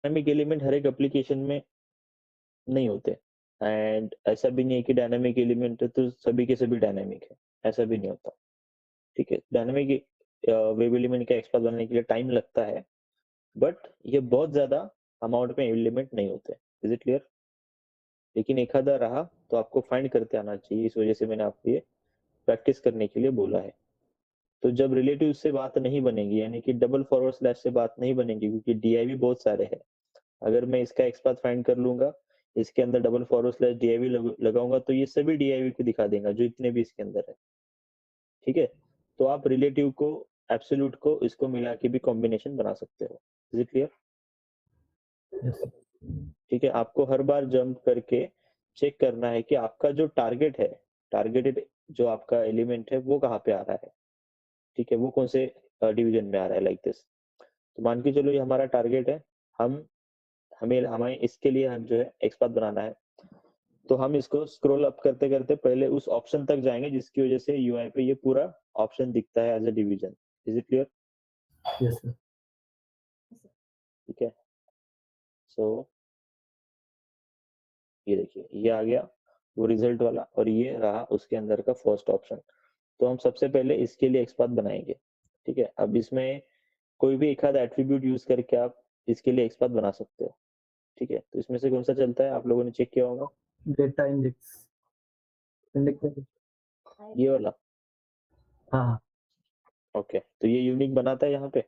Dynamic element हर एक application में नहीं होते एंड ऐसा भी नहीं है कि डायनामिक एलिमेंट है तो सभी के सभी डायनामिक है, ऐसा भी नहीं होता। ठीक है? डायनामिक वेब एलिमेंट का एक्सपांड बनने के लिए टाइम लगता है, बट ये बहुत ज़्यादा अमाउंट में एलिमेंट नहीं होते। Is it clear? लेकिन एक आधा रहा तो आपको फाइंड करते आना चाहिए, इस वजह से मैंने आपको ये प्रैक्टिस करने के लिए बोला है। तो जब रिलेटिव से बात नहीं बनेगी, यानी कि डबल फॉरवर्ड स्लैश से बात नहीं बनेगी, क्योंकि डीआईवी बहुत सारे हैं। अगर मैं इसका एक्सपाथ फाइंड कर लूँगा, इसके अंदर डबल फॉरवर्ड स्लैश डीआईवी लगाऊँगा तो ये सभी डीआईवी को दिखा देगा जो इतने भी इसके अंदर है। ठीक है? तो आप रिलेटिव को, एब्सोल्यूट को, इसको मिला के भी कॉम्बिनेशन बना सकते हो। Is it clear? यस। ठीक है? आपको हर बार जंप करके चेक करना है कि आपका जो टारगेट है, टारगेटेड जो आपका एलिमेंट है वो कहाँ पे आ रहा है। ठीक है? वो कौन से डिवीजन में आ रहा है, लाइक दिस। तो मान के चलो ये हमारा टारगेट है, हम हमें हमें इसके लिए हम जो है एक्सपाथ बनाना है। तो हम इसको स्क्रॉल अप करते-करते पहले उस ऑप्शन तक जाएँगे जिसकी वजह से यूआई पे ये पूरा ऑप्शन दिखता है as a division. Is it clear? Yes sir. ठीक है? सो ये देखिए, ये आ गया वो रिजल्ट वाला और ये रहा उसके अंदर का फर्स्ट ऑप्शन। तो हम सबसे पहले इसके लिए एक्सपाथ बनाएँगे। ठीक है? अब इसमें कोई भी एक आध एट्रिब्यूट यूज़ करके आप इसके लिए एक्सपाथ बना सकते हो। ठीक है? तो इसमें से कौन-सा चलता है, आप लोगों ने चेक किया होगा? Data index index. ये वाला? हाँ, हाँ। ओके, तो ये यूनिक बनाता है यहाँ पे?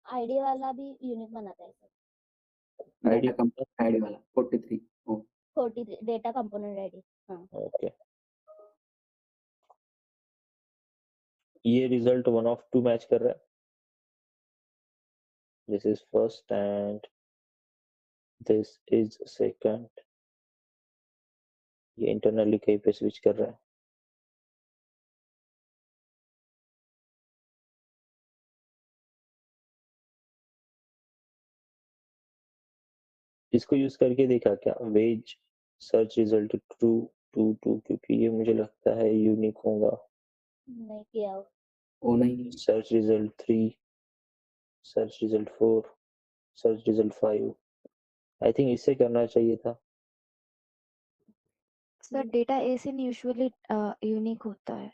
आईडी वाला भी यूनिक बनाता है sir. ID data component ID वाला 43 ओ 43 डेटा कंपोनेंट आईडी। हाँ। ओके। ये रिजल्ट 1 ऑफ 2 मैच कर रहा है। This is first and this is second. ये इंटरनली कहीं पे स्विच कर रहा है। इसको यूज करके देखा क्या, वेज सर्च रिजल्ट ट्रू टू टू, क्योंकि ये मुझे लगता है यूनिक होगा। नहीं किया हो। ओ नहीं search result 3, search result 4, search result 5। I think इससे करना चाहिए था। सर डेटा एसिन यूजुअली यूनिक होता है।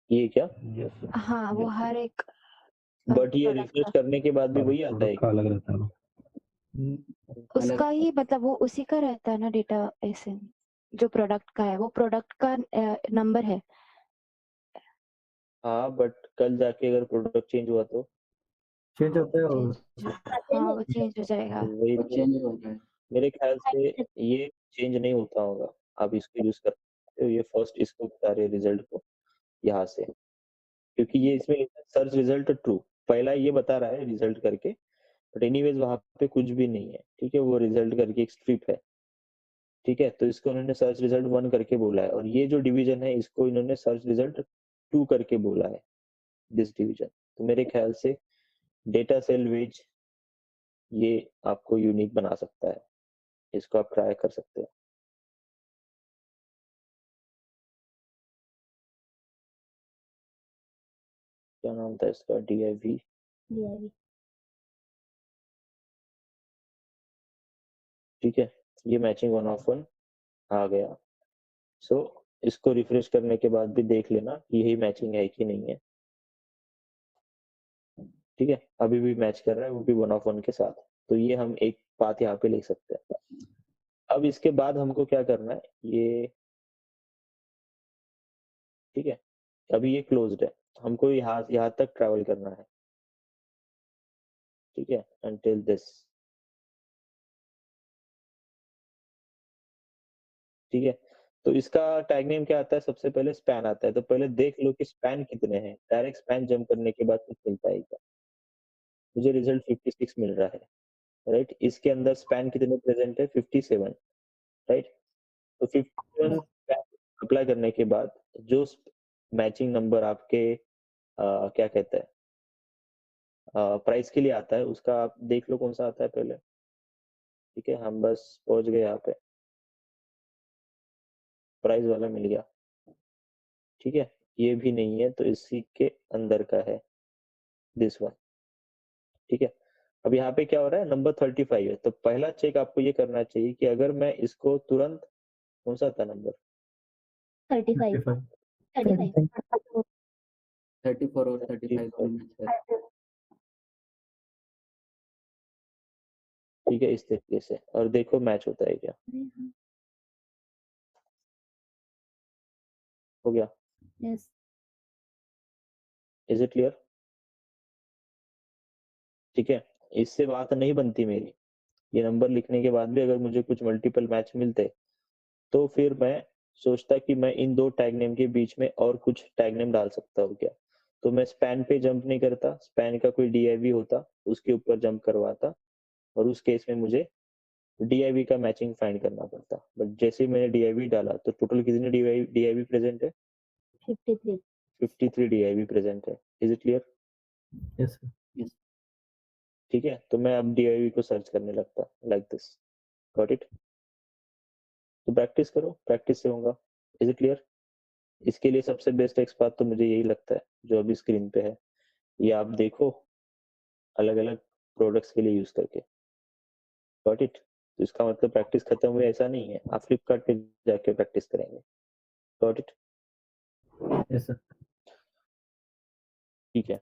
ये क्या? यस हाँ, वो हर एक बट ये प्रोडक्ट रिफ्रेश का करने के बाद भी वही आता है। प्रोडक्ट का अलग रहता है वो। अलग उसका ही मतलब वो उसी का रहता है ना डेटा एसिन, जो प्रोडक्ट का है वो प्रोडक्ट का नंबर है। हाँ, बट कल जाके अगर प्रोडक्ट चेंज हुआ तो चेंज होता है और हाँ, वो चेंज हो जाएगा। वही और तो, चेंज हो जाए मेरे ख्याल से ये चेंज नहीं होता होगा। आप इसको यूज कर सकते हो, ये फर्स्ट इसको बता रहे रिजल्ट को यहाँ से, क्योंकि ये इसमें सर्च रिजल्ट ट्रू, पहला ये बता रहा है रिजल्ट करके, बट एनीवेज वहां पे कुछ भी नहीं है। ठीक है? वो रिजल्ट करके एक स्ट्रिप है। ठीक है? तो इसको उन्होंने सर्च रिजल्ट 1 करके बोला है और ये जो डिवीजन है इसको इन्होंने सर्च रिजल्ट 2 करके बोला है, दिस डिवीजन। तो मेरे ख्याल से डेटा सेल वेज ये आपको यूनिक बना सकता है। इसको आप ट्राई कर सकते हो। क्या नाम था इसका? डीआईवी। डीआईवी। ठीक है? ये मैचिंग 1 ऑफ 1 आ गया। सो इसको रिफ्रेश करने के बाद भी देख लेना कि यही मैचिंग है कि नहीं है। ठीक है? अभी भी मैच कर रहा है, वो भी 1 ऑफ 1 के साथ। तो ये हम एक बात यहाँ पे लिख सकते हैं। अब इसके बाद हमको क्या करना है, ये ठीक है? अभी ये क्लोज्ड है, हमको यहाँ यहाँ तक ट्रैवल करना है। ठीक है? Until this. ठीक है? तो इसका टैग नेम क्या आता है? सबसे पहले स्पैन आता है, तो पहले देख लो कि स्पैन कितने हैं। डायरेक्ट स्पैन जंप करने के बाद कुछ मिलता है क्या? मुझे रिजल्ट 56 मिल रहा है, राइट? इसके अंदर स्पैन कितने प्रेजेंट है? 57, राइट? तो 57 स्पैन अप्लाई करने के बाद जो मैचिंग नंबर आपके क्या कहते हैं प्राइस के लिए आता है, उसका आप देख लो कौन सा आता है पहले। ठीक है? हम बस पहुंच गए यहाँ पे, प्राइस वाला मिल गया। ठीक है? ये भी नहीं है, तो इसी के अंदर का है दिस वन। ठीक है, अब यहाँ पे क्या हो रहा है, नंबर 35 है, तो पहला चेक आपको ये करना चाहिए कि अगर मैं इसको तुरंत, कौन सा था नंबर, 35 35 35 34 और 35 दोनों मैच है। ठीक है, इस तरीके से, और देखो मैच होता है क्या, हो गया, यस इज इट क्लियर? ठीक है, इससे बात नहीं बनती मेरी, ये नंबर लिखने के बाद भी अगर मुझे कुछ मल्टीपल मैच मिलते तो फिर मैं सोचता कि मैं इन दो टैग नेम के बीच में और कुछ टैग नेम डाल सकता हूँ क्या, तो मैं स्पैन पे जंप नहीं करता, स्पैन का कोई डीआईवी होता उसके ऊपर जंप करवाता, और उस केस में मुझे डीआईवी का मैचिंग फाइंड करना पड़ता। बट जैसे ही मैंने डीआईवी डाला तो टोटल कितने डीआईवी प्रेजेंट है, 53 53 डीआईवी प्रेजेंट है, is it clear? Yes sir ठीक है, तो मैं अब डीआईवी को सर्च करने लगता लाइक दिस, गॉट इट? तो प्रैक्टिस करो, प्रैक्टिस से होगा, इज इट क्लियर? इसके लिए सबसे बेस्ट एक्सपर्ट तो मुझे यही लगता है जो अभी स्क्रीन पे है, ये आप देखो अलग अलग प्रोडक्ट्स के लिए यूज करके, गॉट इट? तो इसका मतलब प्रैक्टिस खत्म हुई ऐसा नहीं है, आप फ्लिपकार्ट पे जाके प्रैक्टिस करेंगे, गॉट इट? यस सर ठीक है,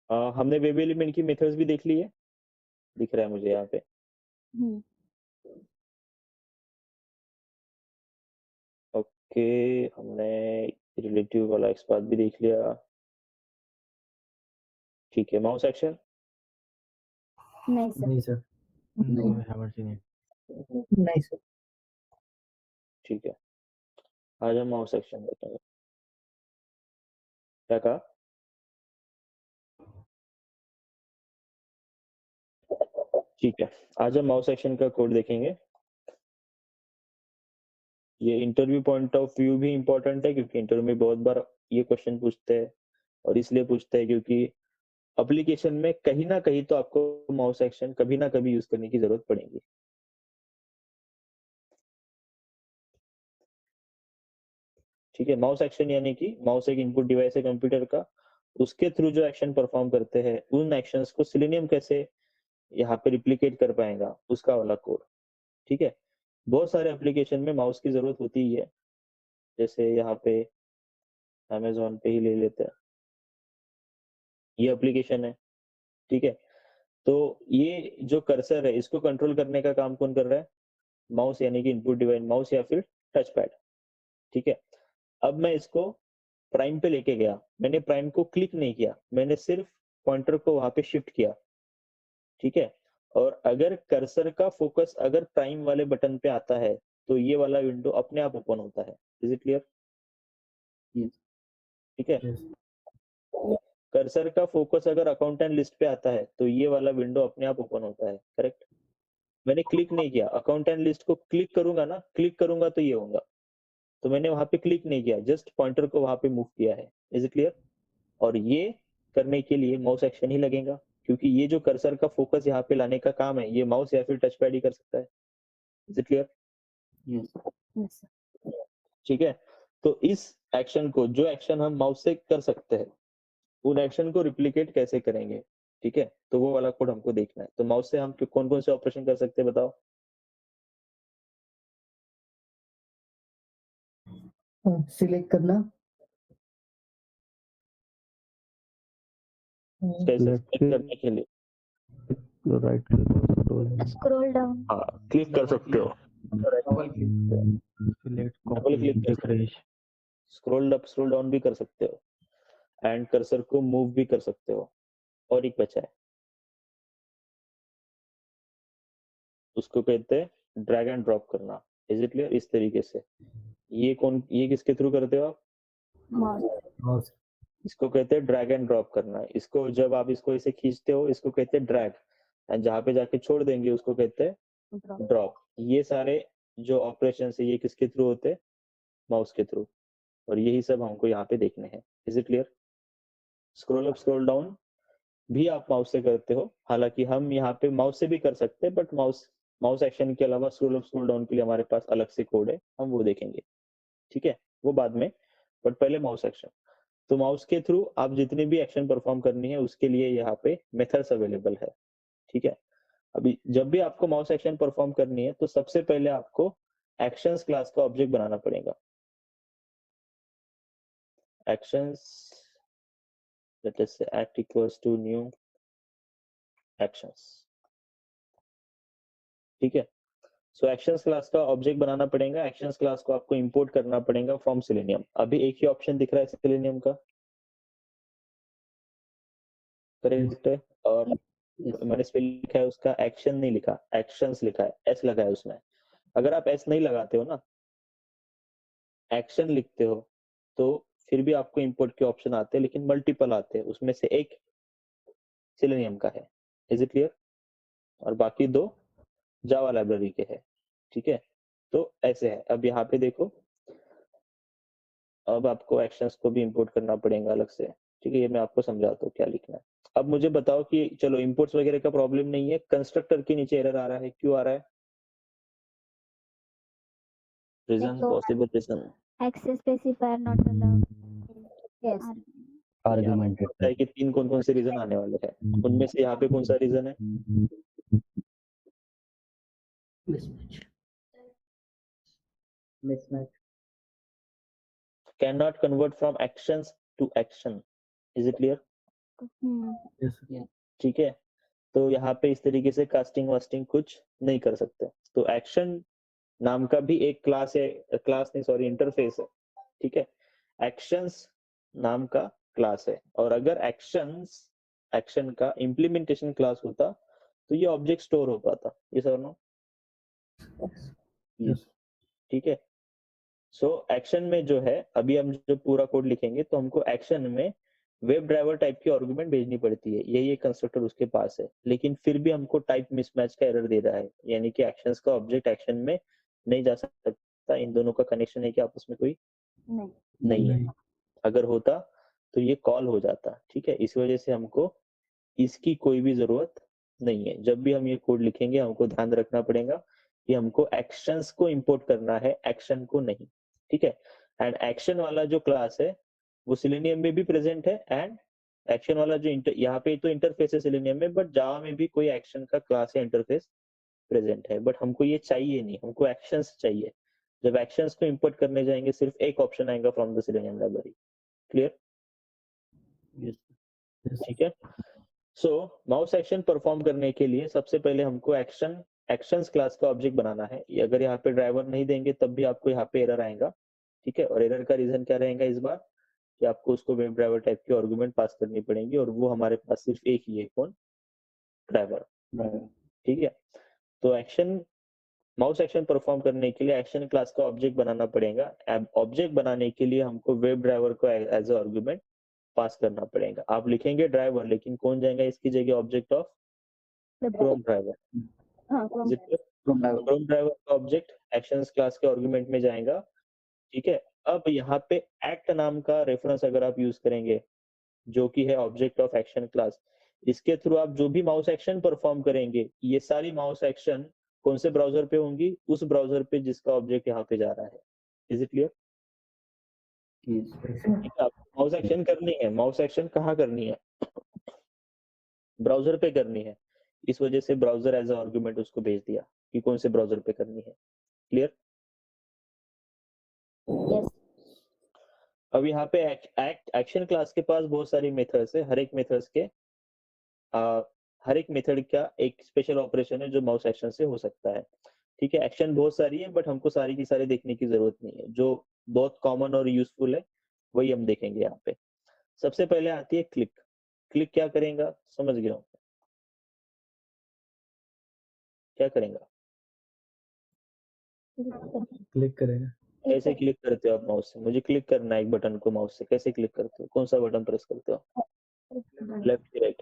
हमने वेब एलिमेंट की मेथड्स भी देख ली है, दिख रहा है मुझे यहाँ पे, हम्म ओके, हमने रिलेटिव वाला एक्सपर्ट भी देख लिया, ठीक है, माउस एक्शन, नहीं सर नहीं सर नहीं नहीं सर ठीक है, आज हम माउस एक्शन देखेंगे, क्या कहा? ठीक है, आज हम माउस एक्शन का कोड देखेंगे। ये इंटरव्यू पॉइंट ऑफ व्यू भी इम्पोर्टेंट है क्योंकि इंटरव्यू में बहुत बार ये क्वेश्चन पूछते हैं, और इसलिए पूछते हैं क्योंकि एप्लीकेशन में कहीं ना कहीं तो आपको माउस एक्शन कभी ना कभी यूज करने की जरूरत पड़ेगी। ठीक है, माउस एक्शन यानी कि माउस एक इनपुट डिवाइस है कंप्यूटर का, उसके थ्रू जो एक्शन परफॉर्म करते हैं उन एक्शंस को सिलेनियम कैसे यहाँ पे रिप्लिकेट कर पाएगा, उसका वाला कोड। ठीक है, बहुत सारे एप्लीकेशन में माउस की जरूरत होती ही है, जैसे यहाँ पे अमेजोन पे ही ले लेते हैं, ये एप्लीकेशन है। ठीक है, तो ये जो कर्सर है इसको कंट्रोल करने का काम कौन कर रहा है, माउस यानी कि इनपुट डिवाइस, माउस या फिर टच पैड। ठीक है, अब मैं इसको प्राइम पे लेके गया, मैंने प्राइम को क्लिक नहीं किया, मैंने सिर्फ पॉइंटर को वहां पे शिफ्ट किया। ठीक है, और अगर कर्सर का फोकस अगर प्राइम वाले बटन पे आता है तो ये वाला विंडो अपने आप ओपन होता है, इज इट क्लियर? Yes. ठीक है, यस कर्सर का फोकस अगर अकाउंटेंट लिस्ट पे आता है तो ये वाला विंडो अपने आप ओपन होता है, करेक्ट? मैंने क्लिक नहीं किया, अकाउंटेंट लिस्ट को क्लिक करूंगा ना, क्लिक करूंगा तो ये होगा, तो मैंने वहां पे क्लिक नहीं किया, जस्ट पॉइंटर को वहां पे मूव किया है, इज इट क्लियर? और ये करने के लिए माउस एक्शन ही लगेगा, क्योंकि ये जो कर्सर का फोकस यहाँ पे लाने का काम है ये माउस या फिर टच पैड ही कर सकता है, is it clear? Yes. Yes ठीक है, तो इस एक्शन को, जो एक्शन हम माउस से कर सकते हैं, उन एक्शन को रिप्लिकेट कैसे करेंगे? ठीक है, तो वो वाला कोड हमको देखना है। तो माउस से हम कौन कौन से ऑपरेशन कर सकते हैं बताओ? सिलेक्ट करना कैसे select करने के लिए? राइट स्क्रॉल डाउन हाँ, क्लिक कर सकते हो, सिलेक्ट डबल क्लिक कर सकते हो, स्क्रॉल अप स्क्रॉल डाउन भी कर सकते हो, एंड कर्सर को मूव भी कर सकते हो, और एक बचा है, उसको कहते हैं ड्रैग एंड ड्रॉप करना, इज इट क्लियर? इस तरीके से, ये किसके थ्रू करते हो आप? माउस इसको कहते हैं ड्रैग एंड ड्रॉप करना, इसको जब आप इसको ऐसे खींचते हो इसको कहते हैं ड्रैग, एंड जहाँ पे जाके छोड़ देंगे उसको कहते हैं ड्रॉप ड्रॉप। ये सारे जो ऑपरेशन है ये किसके थ्रू होते हैं? माउस के थ्रू, और यही सब हमको यहाँ पे देखने हैं, is it clear? Scroll up scroll down भी आप माउस से करते हो, हालांकि हम यहाँ पे माउस से भी कर सकते हैं, बट माउस माउस एक्शन के अलावा स्क्रॉल अप स्क्रॉल डाउन के लिए हमारे पास अलग से कोड है, हम वो देखेंगे। ठीक है, वो बाद में। बट पहले माउस एक्शन। तो माउस के थ्रू आप जितनी भी एक्शन परफॉर्म करनी है उसके लिए यहाँ पे मेथड्स अवेलेबल है, ठीक है। अभी जब भी आपको माउस एक्शन परफॉर्म करनी है तो सबसे पहले आपको एक्शंस क्लास का ऑब्जेक्ट बनाना पड़ेगा। एक्शंस, लेट अस से act equals to new actions, ठीक है। सो एक्शंस क्लास का ऑब्जेक्ट बनाना पड़ेगा। एक्शंस क्लास को आपको इंपोर्ट करना पड़ेगा फ्रॉम सेलेनियम। अभी एक ही ऑप्शन दिख रहा है सेलेनियम का, करेक्ट है। और Yes. मैंने स्पेल लिखा है उसका, एक्शन नहीं लिखा, एक्शंस लिखा है, एस लगा है उसमें। अगर आप एस नहीं लगाते हो ना, एक्शन लिखते हो, तो फिर भी आपको इंपोर्ट के ऑप्शन आते हैं, लेकिन मल्टीपल आते हैं, उसमें से एक सेलेनियम का है। Is it clear? और बाकी दो जावा लाइब्रेरी के हैं, ठीक है। तो ऐसे है। अब यहाँ पे देखो, अब आपको एक्शंस को भी इंपोर्ट करना पड़ेगा अलग से, ठीक है। ये मैं आपको समझाता हूँ क्या लिखना है। अब मुझे बताओ कि चलो इंपोर्ट्स वगैरह का प्रॉब्लम नहीं है, कंस्ट्रक्टर के नीचे एरर आ रहा है, क्यों आ रहा है? रीजन, तो possible reason. access specifier not allowed. Yes. Argument. पता है कि तीन कौन कौन से रीजन आने वाले हैं, उनमें से यहाँ पे कौन सा रीजन है? Mismatch. Mismatch. Cannot convert from actions to action. Is it clear? Yes, sir. ठीक है। तो यहाँ पे इस तरीके से कास्टिंग वास्टिंग कुछ नहीं कर सकते। तो एक्शन नाम का भी एक क्लास है, क्लास नहीं सॉरी इंटरफेस है, ठीक है। एक्शंस नाम का क्लास है, और अगर एक्शन का इम्प्लीमेंटेशन क्लास होता तो ये ऑब्जेक्ट स्टोर हो पाता। ये सर नो, Yes. ठीक है। सो एक्शन में जो है, अभी हम जो पूरा कोड लिखेंगे तो हमको एक्शन में वेब ड्राइवर टाइप की आर्गुमेंट भेजनी पड़ती है, ये कंस्ट्रक्टर उसके पास है, लेकिन फिर भी हमको टाइप मिसमैच का एरर दे रहा है, यानी कि एक्शंस का ऑब्जेक्ट एक्शन में नहीं जा सकता। इन दोनों का कनेक्शन है कि आपस में कोई नहीं है। अगर होता तो ये कॉल हो जाता, ठीक है। इस वजह से हमको इसकी कोई भी जरूरत नहीं है। जब भी हम ये कोड लिखेंगे हमको ध्यान रखना पड़ेगा कि हमको एक्शंस को इंपोर्ट करना है, एक्शन को नहीं, ठीक है। एंड एक्शन वाला जो क्लास है वो सिलेनियम में भी प्रेजेंट है, एंड एक्शन वाला जो यहाँ पे तो इंटरफेस है सिलेनियम में, बट जावा में भी कोई एक्शन का क्लास या इंटरफेस प्रेजेंट है। बट हमको ये चाहिए नहीं, हमको एक्शंस चाहिए। जब एक्शंस को इंपोर्ट करने जाएंगे सिर्फ एक ऑप्शन आएगा from the selenium library. Clear? Yes. ठीक है। सो माउस एक्शन परफॉर्म करने के लिए सबसे पहले हमको एक्शंस क्लास का ऑब्जेक्ट बनाना है। अगर यहाँ पे ड्राइवर नहीं देंगे तब भी आपको यहाँ पे एरर आएगा, ठीक है। और एरर का रीजन क्या रहेगा इस बार, कि आपको उसको वेब ड्राइवर टाइप की आर्गुमेंट पास करनी पड़ेगी, और वो हमारे पास सिर्फ एक ही है, कौन? ड्राइवर, ठीक है। तो माउस एक्शन परफॉर्म करने के लिए एक्शन क्लास का ऑब्जेक्ट बनाना पड़ेगा। ऑब्जेक्ट बनाने के लिए हमको वेब ड्राइवर को एज आर्गुमेंट पास करना पड़ेगा। आप लिखेंगे ड्राइवर, लेकिन कौन जाएगा इसकी जगह? Object of Chrome driver. Chrome driver का ऑब्जेक्ट एक्शंस क्लास के आर्गुमेंट में जाएगा, ठीक है। अब यहाँ पे एक्ट नाम का रेफरेंस अगर आप यूज करेंगे, जो कि है ऑब्जेक्ट ऑफ एक्शन क्लास, इसके थ्रू आप जो भी माउस एक्शन परफॉर्म करेंगे, ये सारी माउस एक्शन कौन से ब्राउजर पे होंगी? उस ब्राउजर पे जिसका ऑब्जेक्ट यहाँ पे जा रहा है। Is it clear? Yes. ठीक है। आपको माउस एक्शन करनी है, माउस एक्शन कहाँ करनी है? ब्राउजर पे करनी है। इस वजह से ब्राउजर एज आर्गुमेंट उसको भेज दिया कि कौन से ब्राउजर पे करनी है। क्लियर? Yes. अब यहाँ पे एक्शन क्लास के पास बहुत सारी मेथड्स है। हर एक मेथड्स के हर एक मेथड का एक स्पेशल ऑपरेशन है जो माउस एक्शन से हो सकता है, ठीक है। एक्शन बहुत सारी है, बट हमको सारी की सारी देखने की जरूरत नहीं है। जो बहुत कॉमन और यूजफुल है वही हम देखेंगे यहाँ पे। सबसे पहले आती है क्लिक। क्लिक क्या करेगा? समझ गया हूँ, क्या करेगा? Click करेगा. कैसे क्लिक करते हो आप माउस से? मुझे क्लिक करना है एक बटन को माउस से, कैसे क्लिक करते हो? कौन सा बटन प्रेस करते हो? लेफ्ट की राइट?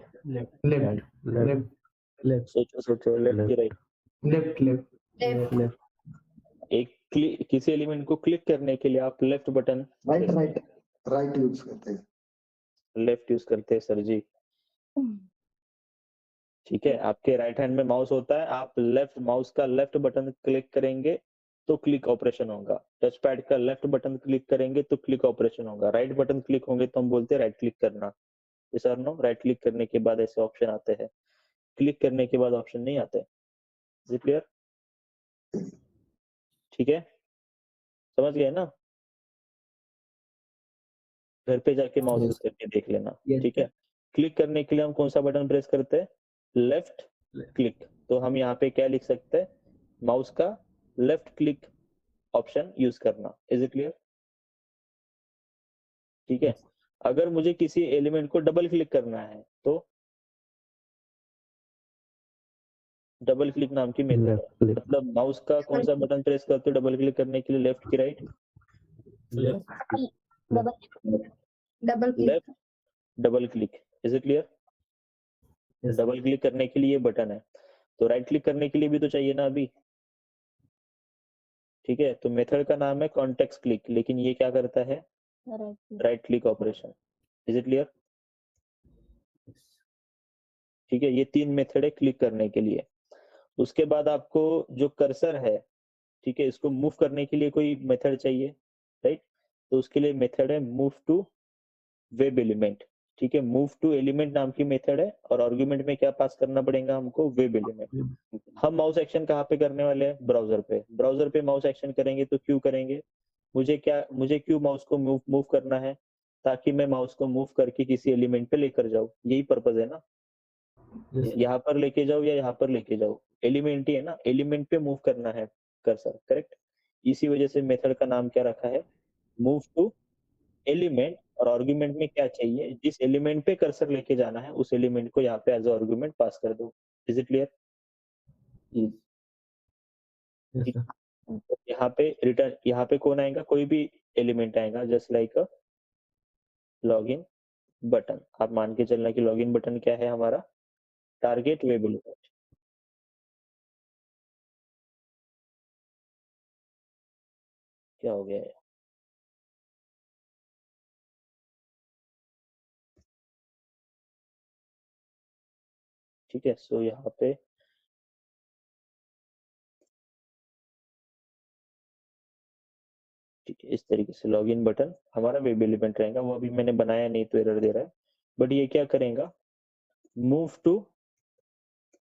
Left. सोचो, लेफ्ट की राइट? Left. एक किसी एलिमेंट को क्लिक करने के लिए आप लेफ्ट बटन राइट यूज करते हैं. लेफ्ट यूज करते हैं सर जी, ठीक है। आपके राइट हैंड में माउस होता है, आप लेफ्ट माउस का लेफ्ट बटन क्लिक करेंगे तो क्लिक ऑपरेशन होगा। टच पैड का लेफ्ट बटन क्लिक करेंगे तो क्लिक ऑपरेशन होगा। राइट बटन क्लिक होंगे तो हम बोलते हैं राइट क्लिक करना। यस और नो? राइट क्लिक करने के बाद ऐसे ऑप्शन आते हैं, क्लिक करने के बाद ऑप्शन नहीं आते। Is it clear? ठीक है, समझ गए ना? घर पे जाके माउस Yes. यूज करके देख लेना। Yes, ठीक है, क्लिक करने के लिए हम कौन सा बटन प्रेस करते हैं? Left Left. क्लिक। तो हम यहाँ पे क्या लिख सकते हैं? माउस का लेफ्ट क्लिक ऑप्शन यूज करना। Is it clear? ठीक है, Yes. अगर मुझे किसी एलिमेंट को डबल क्लिक करना है तो डबल क्लिक नाम की मेथड है। Left click. मतलब माउस का कौन सा बटन प्रेस करते हो डबल क्लिक करने के लिए? लेफ्ट की right? Left. Double click. Left double click. Is it clear? Yes. Double click करने के लिए ये बटन है, तो राइट क्लिक करने के लिए भी तो चाहिए ना अभी। ठीक है, तो मेथड का नाम है कॉन्टेक्स्ट क्लिक, लेकिन ये क्या करता है? Right click operation. Is it clear? ठीक है, ये 3 मेथड है क्लिक करने के लिए। उसके बाद आपको जो कर्सर है, ठीक है, इसको मूव करने के लिए कोई मेथड चाहिए, राइट? तो उसके लिए मेथड है मूव टू वेब एलिमेंट। ठीक है, मूव टू एलिमेंट नाम की मेथड है और आर्गुमेंट में क्या पास करना पड़ेगा हमको? Web element. हम माउस एक्शन कहाँ पे करने वाले हैं? ब्राउजर पे। ब्राउजर पे माउस एक्शन करेंगे तो क्यों करेंगे? मुझे क्यों माउस को मूव करना है? ताकि मैं माउस को मूव करके किसी एलिमेंट पे लेकर जाऊं, यही पर्पज है ना। Yes. यहाँ पर लेके जाओ या यहाँ पर लेके जाओ, एलिमेंट ही है ना, एलिमेंट पे मूव करना है कर्सर, करेक्ट? इसी वजह से मेथड का नाम क्या रखा है? Move to element. और आर्गुमेंट में क्या चाहिए? जिस एलिमेंट पे कर्सर लेके जाना है उस एलिमेंट को यहाँ पे एज आर्गुमेंट पास कर दो। Is it clear? Yes. Yes, sir. यहाँ पे रिटर्न, यहाँ पे कौन आएगा? कोई भी एलिमेंट आएगा, जस्ट लाइक अ लॉगिन बटन। आप मान के चलना कि लॉगिन बटन क्या है हमारा? Target web element. क्या हो गया है? ठीक है, सो यहाँ पे ठीक है, इस तरीके से लॉगिन बटन हमारा वेब एलिमेंट रहेगा। वो अभी मैंने बनाया नहीं तो एरर दे रहा है, बट ये क्या करेगा? Move to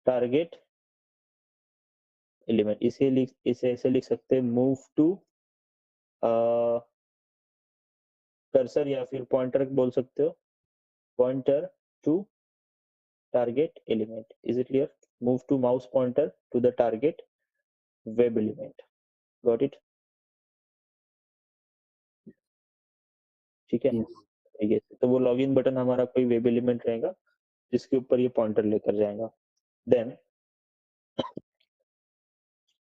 target element. इसे ऐसे लिख सकते हैं, मूव टू कर्सर या फिर पॉइंटर बोल सकते हो, pointer to target element. Is it clear? Move to mouse pointer to the target web element. Got it? ठीक है, Yes. ठीक है, तो वो लॉगिन बटन हमारा कोई वेब एलिमेंट रहेगा जिसके ऊपर ये पॉइंटर लेकर जाएगा। देन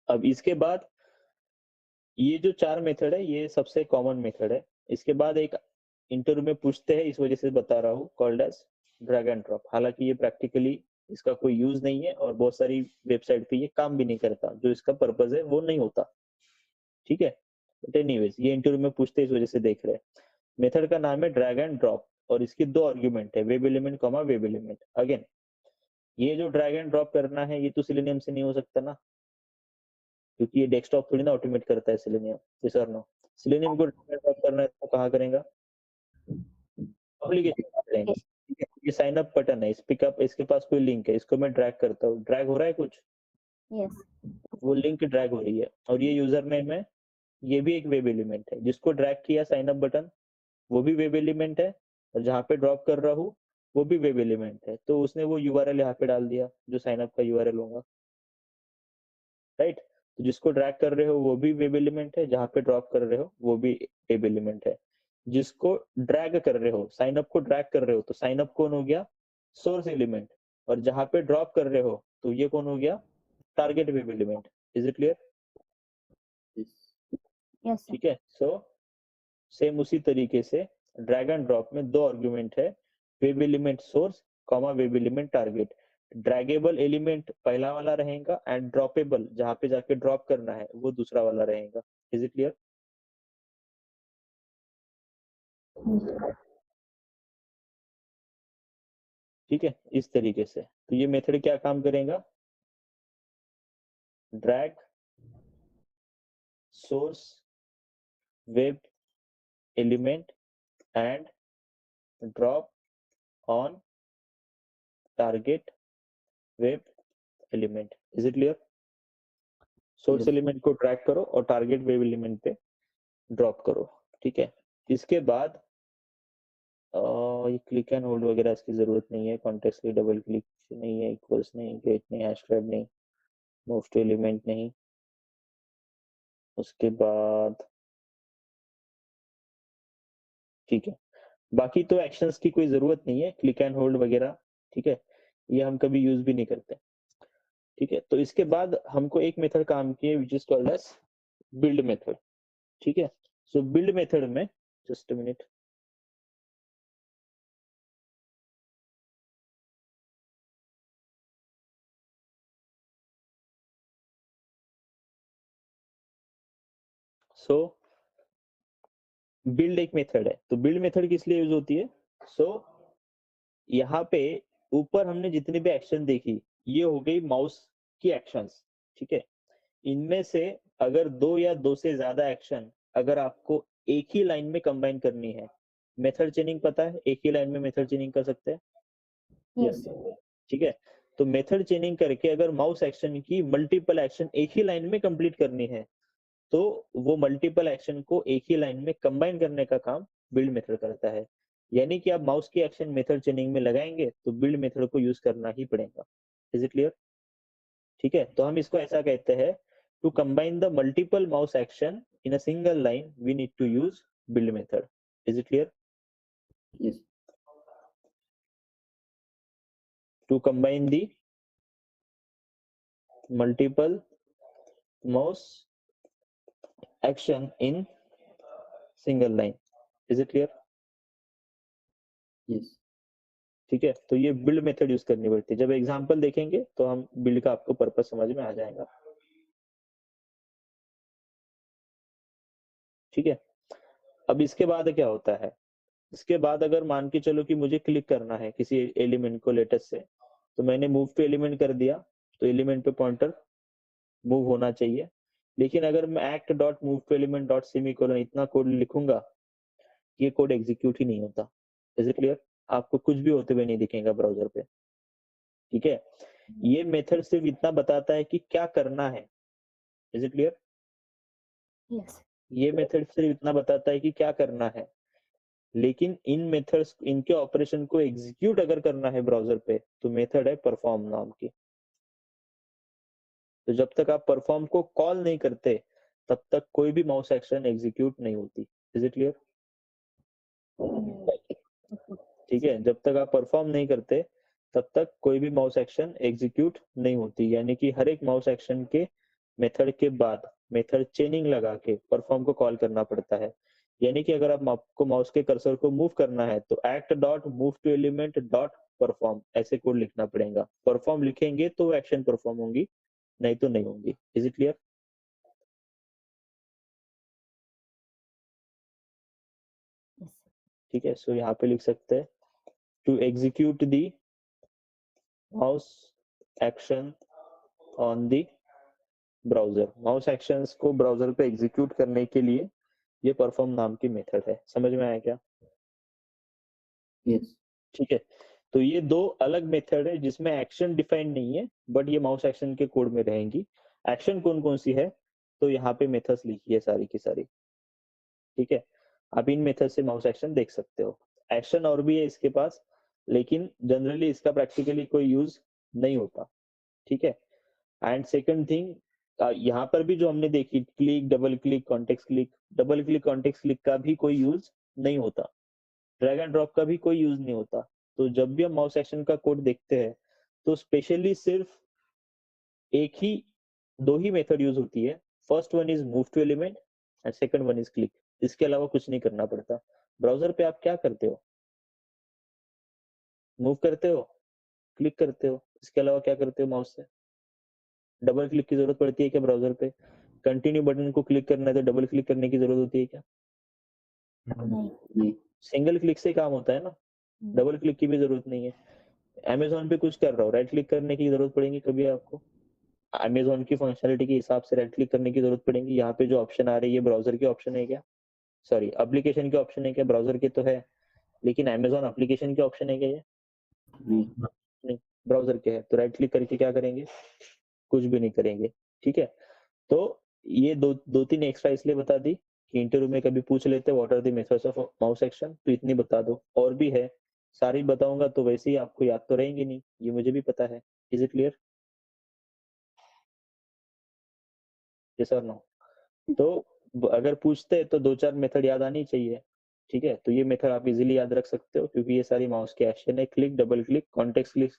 अब इसके बाद ये जो 4 मेथड है ये सबसे कॉमन मेथड है। इसके बाद एक इंटरव्यू में पूछते हैं, इस वजह से बता रहा हूँ, called as drag and drop. हालांकि ये प्रैक्टिकली इसका कोई यूज नहीं है और बहुत सारी वेबसाइट पे ये काम भी नहीं करता, जो इसका पर्पज है वो नहीं होता। ठीक है, बट एनीवेज ये इंटरव्यू में पूछते हैं, इस वजह से देख रहे हैं। मेथड का नाम है ड्रैग एंड ड्रॉप और इसकी 2 आर्गुमेंट है, web element comma web element. Again ये जो ड्रैग एंड ड्रॉप करना है ये तो सिलेनियम से नहीं हो सकता ना, क्योंकि ये डेस्कटॉप थोड़ी ना ऑटोमेट करता है सिलेनियम। यस और नो? सिलेनियम को ड्रैग एंड ड्रॉप करना है तो कहाँ करेगा? एप्लीकेशन में करेंगे। ठीक है, ये साइन अप बटन है, इस पिकअप, इसके पास कोई लिंक है, इसको मैं ड्रैग करता हूँ, ड्रैग हो रहा है कुछ? यस। वो लिंक ड्रैग हो रही है और ये यूजर नेम है, ये भी एक वेब एलिमेंट है। जिसको ड्रैग किया साइन अप बटन वो भी वेब एलिमेंट है, और जहाँ पे ड्रॉप कर रहा हूँ वो भी वेब एलिमेंट है। तो उसने वो यूआरएल यहाँ पे डाल दिया जो साइन अप का यूआरएल होगा, राइट? तो जिसको ड्रैग कर रहे हो वो भी वेब एलिमेंट है, जहाँ पे ड्रॉप कर रहे हो वो भी वेब एलिमेंट है। जिसको ड्रैग कर रहे हो, साइन अप को ड्रैग कर रहे हो, तो साइन अप कौन हो गया? Source element. और जहाँ पे ड्रॉप कर रहे हो तो ये कौन हो गया? Target web element. Is it clear? Yes. Yes sir. ठीक है, सो सेम उसी तरीके से ड्रैग एंड ड्रॉप में 2 आर्गुमेंट है, web element source comma web element target. Draggable element पहला वाला रहेगा एंड ड्रॉपेबल जहाँ पे जाके ड्रॉप करना है वो दूसरा वाला रहेगा। Is it clear? ठीक है, इस तरीके से तो ये मेथड क्या काम करेगा? Drag source web element and drop on target web element. Is it clear? Source Yes. Element को ट्रैक करो और टारगेट वेब एलिमेंट पे ड्रॉप करो, ठीक है। इसके बाद ये क्लिक एंड होल्ड वगैरह इसकी जरूरत नहीं है, कॉन्टेक्स्ट की डबल क्लिक नहीं है, इक्वल्स नहीं, गेट नहीं, हैशटैग नहीं, मूव टू एलिमेंट नहीं। उसके बाद ठीक है, बाकी तो एक्शंस की कोई जरूरत नहीं है, क्लिक एंड होल्ड वगैरह, ठीक है, ये हम कभी यूज भी नहीं करते, ठीक है। तो इसके बाद हमको एक मेथड काम की है which is called as build method, ठीक है। सो बिल्ड मेथड में just a minute, so build एक मेथड है, तो बिल्ड मेथड किस लिए यूज होती है? सो यहाँ पे ऊपर हमने जितनी भी एक्शन देखी ये हो गई माउस की एक्शंस, ठीक है। इनमें से अगर दो या दो से ज्यादा एक्शन अगर आपको एक ही लाइन में कंबाइन करनी है, मेथड चेनिंग पता है, एक ही लाइन में मेथड चेनिंग कर सकते हैं, Yes. ठीक है। तो मेथड चेनिंग करके अगर माउस एक्शन की मल्टीपल एक्शन एक ही लाइन में कंप्लीट करनी है तो वो मल्टीपल एक्शन को एक ही लाइन में कंबाइन करने का काम बिल्ड मेथड करता है। यानी कि आप माउस की एक्शन मेथड चेनिंग में लगाएंगे तो बिल्ड मेथड को यूज करना ही पड़ेगा। Is it clear? ठीक है, तो हम इसको ऐसा कहते हैं, to combine the multiple mouse action in a single line we need to use build method. Is it clear? Yes. To combine the multiple mouse action in single line. Is it clear? Yes. ठीक है, तो ये build method use करनी पड़ती है। जब example देखेंगे तो हम बिल्ड का आपको पर्पस समझ में आ जाएगा, ठीक है। अब इसके बाद क्या होता है, इसके बाद अगर मान के चलो कि मुझे क्लिक करना है किसी एलिमेंट को लेटेस्ट से, तो मैंने मूव टू एलिमेंट कर दिया, तो एलिमेंट पे पॉइंटर मूव होना चाहिए। लेकिन अगर मैं act dot move to element dot semicolon इतना कोड लिखूंगा, ये कोड एग्जीक्यूट ही नहीं होता। Is it clear? आपको कुछ भी होते हुए नहीं दिखेगा ब्राउजर पे, ठीक है। ये मेथड सिर्फ इतना बताता है कि क्या करना है। Is it clear? Yes. ये मेथड सिर्फ इतना बताता है कि क्या करना है, लेकिन इन मेथड्स, इनके ऑपरेशन को एग्जीक्यूट अगर करना है ब्राउजर पे तो मेथड है परफॉर्म नाम की। तो जब तक आप परफॉर्म को कॉल नहीं करते तब तक कोई भी माउस एक्शन एग्जीक्यूट नहीं होती। Is it clear? ठीक है, जब तक आप परफॉर्म नहीं करते तब तक कोई भी माउस एक्शन एग्जीक्यूट नहीं होती। यानी कि हर एक माउस एक्शन के मेथड के बाद मेथड चेनिंग लगा के परफॉर्म को कॉल करना पड़ता है। यानी कि अगर आपको माउस के कर्सर को मूव करना है तो act dot move to element dot perform ऐसे कोड लिखना पड़ेगा। परफॉर्म लिखेंगे तो एक्शन परफॉर्म होंगी, नहीं तो नहीं होंगी। Is it clear? Yes. ठीक है, सो यहाँ पे लिख सकते हैं to execute the mouse action on the browser. Mouse actions को ब्राउजर पे एग्जीक्यूट करने के लिए ये परफॉर्म नाम की मेथड है। समझ में आया क्या? Yes. ठीक है, तो ये दो अलग मेथड है जिसमें एक्शन डिफाइंड नहीं है, बट ये माउस एक्शन के कोड में रहेंगी। एक्शन कौन कौन सी है, तो यहाँ पे मेथड्स लिखी है सारी की सारी, ठीक है। आप इन मेथड से माउस एक्शन देख सकते हो। एक्शन और भी है इसके पास, लेकिन जनरली इसका प्रैक्टिकली कोई यूज नहीं होता, ठीक है। एंड सेकंड थिंग, यहाँ पर भी जो हमने देखी click, double click, context click, double click context click का भी कोई यूज नहीं होता, ड्रैग एंड ड्रॉप का भी कोई यूज नहीं होता। तो जब भी हम माउस एक्शन का कोड देखते हैं तो स्पेशली सिर्फ एक ही, दो ही मेथड यूज होती है। First one is move to element and second one is click. इसके अलावा कुछ नहीं करना पड़ता। ब्राउजर पे आप क्या करते हो? मूव करते हो, क्लिक करते हो, इसके अलावा क्या करते हो माउस से? डबल क्लिक की जरूरत पड़ती है क्या ब्राउजर पे? कंटिन्यू बटन को क्लिक करना है तो डबल क्लिक करने की जरूरत होती है क्या? नहीं. नहीं. सिंगल क्लिक से काम होता है ना, डबल क्लिक की भी जरूरत नहीं है। अमेजोन पे कुछ कर रहा हो, राइट क्लिक करने की जरूरत पड़ेगी कभी आपको? अमेज़न की फंक्शनैलिटी के हिसाब से राइट क्लिक करने की ज़रूरत पड़ेगी। यहाँ पे जो ऑप्शन आ रही है, ये ब्राउज़र के ऑप्शन है क्या? सॉरी, एप्लीकेशन के ऑप्शन है क्या? ब्राउज़र के तो है, लेकिन अमेज़न एप्लीकेशन के ऑप्शन है क्या ये? नहीं, नहीं, ब्राउज़र के है। तो राइट क्लिक करके क्या करेंगे? कुछ भी नहीं करेंगे, ठीक है? तो ये 2-3 एक्स्ट्रा इसलिए बता दी कि इंटरव्यू में कभी पूछ लेते what are the methods of mouse action, तो इतनी बता दो। और भी है, सारी बताऊँगा तो वैसे ही आपको याद तो रहेंगी नहीं, ये मुझे भी पता है। Is it clear? यस और नो? तो अगर पूछते हैं तो 2-4 मेथड याद आनी चाहिए, ठीक है? तो ये मेथड आप इज़िली याद रख सकते हो क्योंकि ये सारी माउस के एक्शन है, click, double click, context click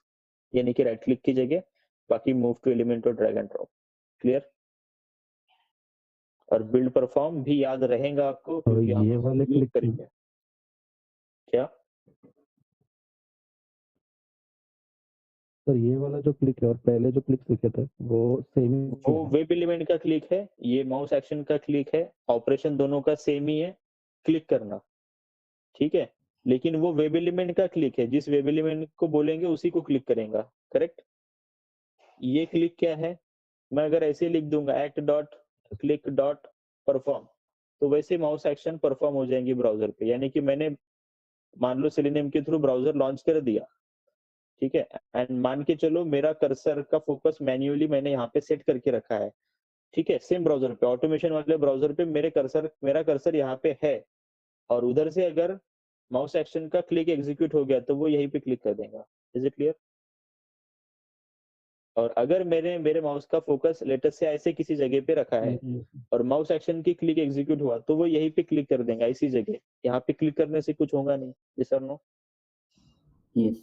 यानी कि राइट क्लिक की जगह, बाकी मूव टू एलिमेंट और ड्रैग एंड ड्रॉप। क्लियर? और बिल्ड परफॉर्म भी याद रहेगा आपको तो क्योंकि हम ये वाले यूज़ क्लिक करेंगे। क्या? सर, ये वाला जो क्लिक है और पहले जो क्लिक सीखे थे वो सेम ही वो है। वेब एलिमेंट का क्लिक है, ये माउस एक्शन का क्लिक है, ऑपरेशन दोनों का सेम ही है, क्लिक करना, ठीक है? लेकिन वो वेब एलिमेंट का क्लिक है, जिस वेब एलिमेंट को बोलेंगे उसी को क्लिक करेगा, करेक्ट? ये क्लिक क्या है? मैं अगर ऐसे लिख दूंगा act dot click dot perform, तो वैसे माउस एक्शन परफॉर्म हो जाएंगी ब्राउजर पे, यानी कि मैंने मान लो सेलेनियम के थ्रू ब्राउजर लॉन्च कर दिया, ठीक है? एंड मान के चलो मेरा कर्सर का फोकस मैन्युअली मैंने यहाँ पे सेट करके रखा है, ठीक है? सेम ब्राउजर पे, ऑटोमेशन वाले ब्राउजर पे मेरा कर्सर यहाँ पे है, और उधर से अगर माउस एक्शन का क्लिक एग्जीक्यूट हो गया तो वो यहीं पे क्लिक कर देगा। Is it clear? और अगर मेरे माउस का फोकस लेटेस्ट से ऐसे किसी जगह पे रखा है और माउस एक्शन की क्लिक एग्जीक्यूट हुआ तो वो यहीं पे क्लिक कर देगा इसी जगह, यहाँ पे क्लिक करने से कुछ होगा नहीं। यस और नो? yes,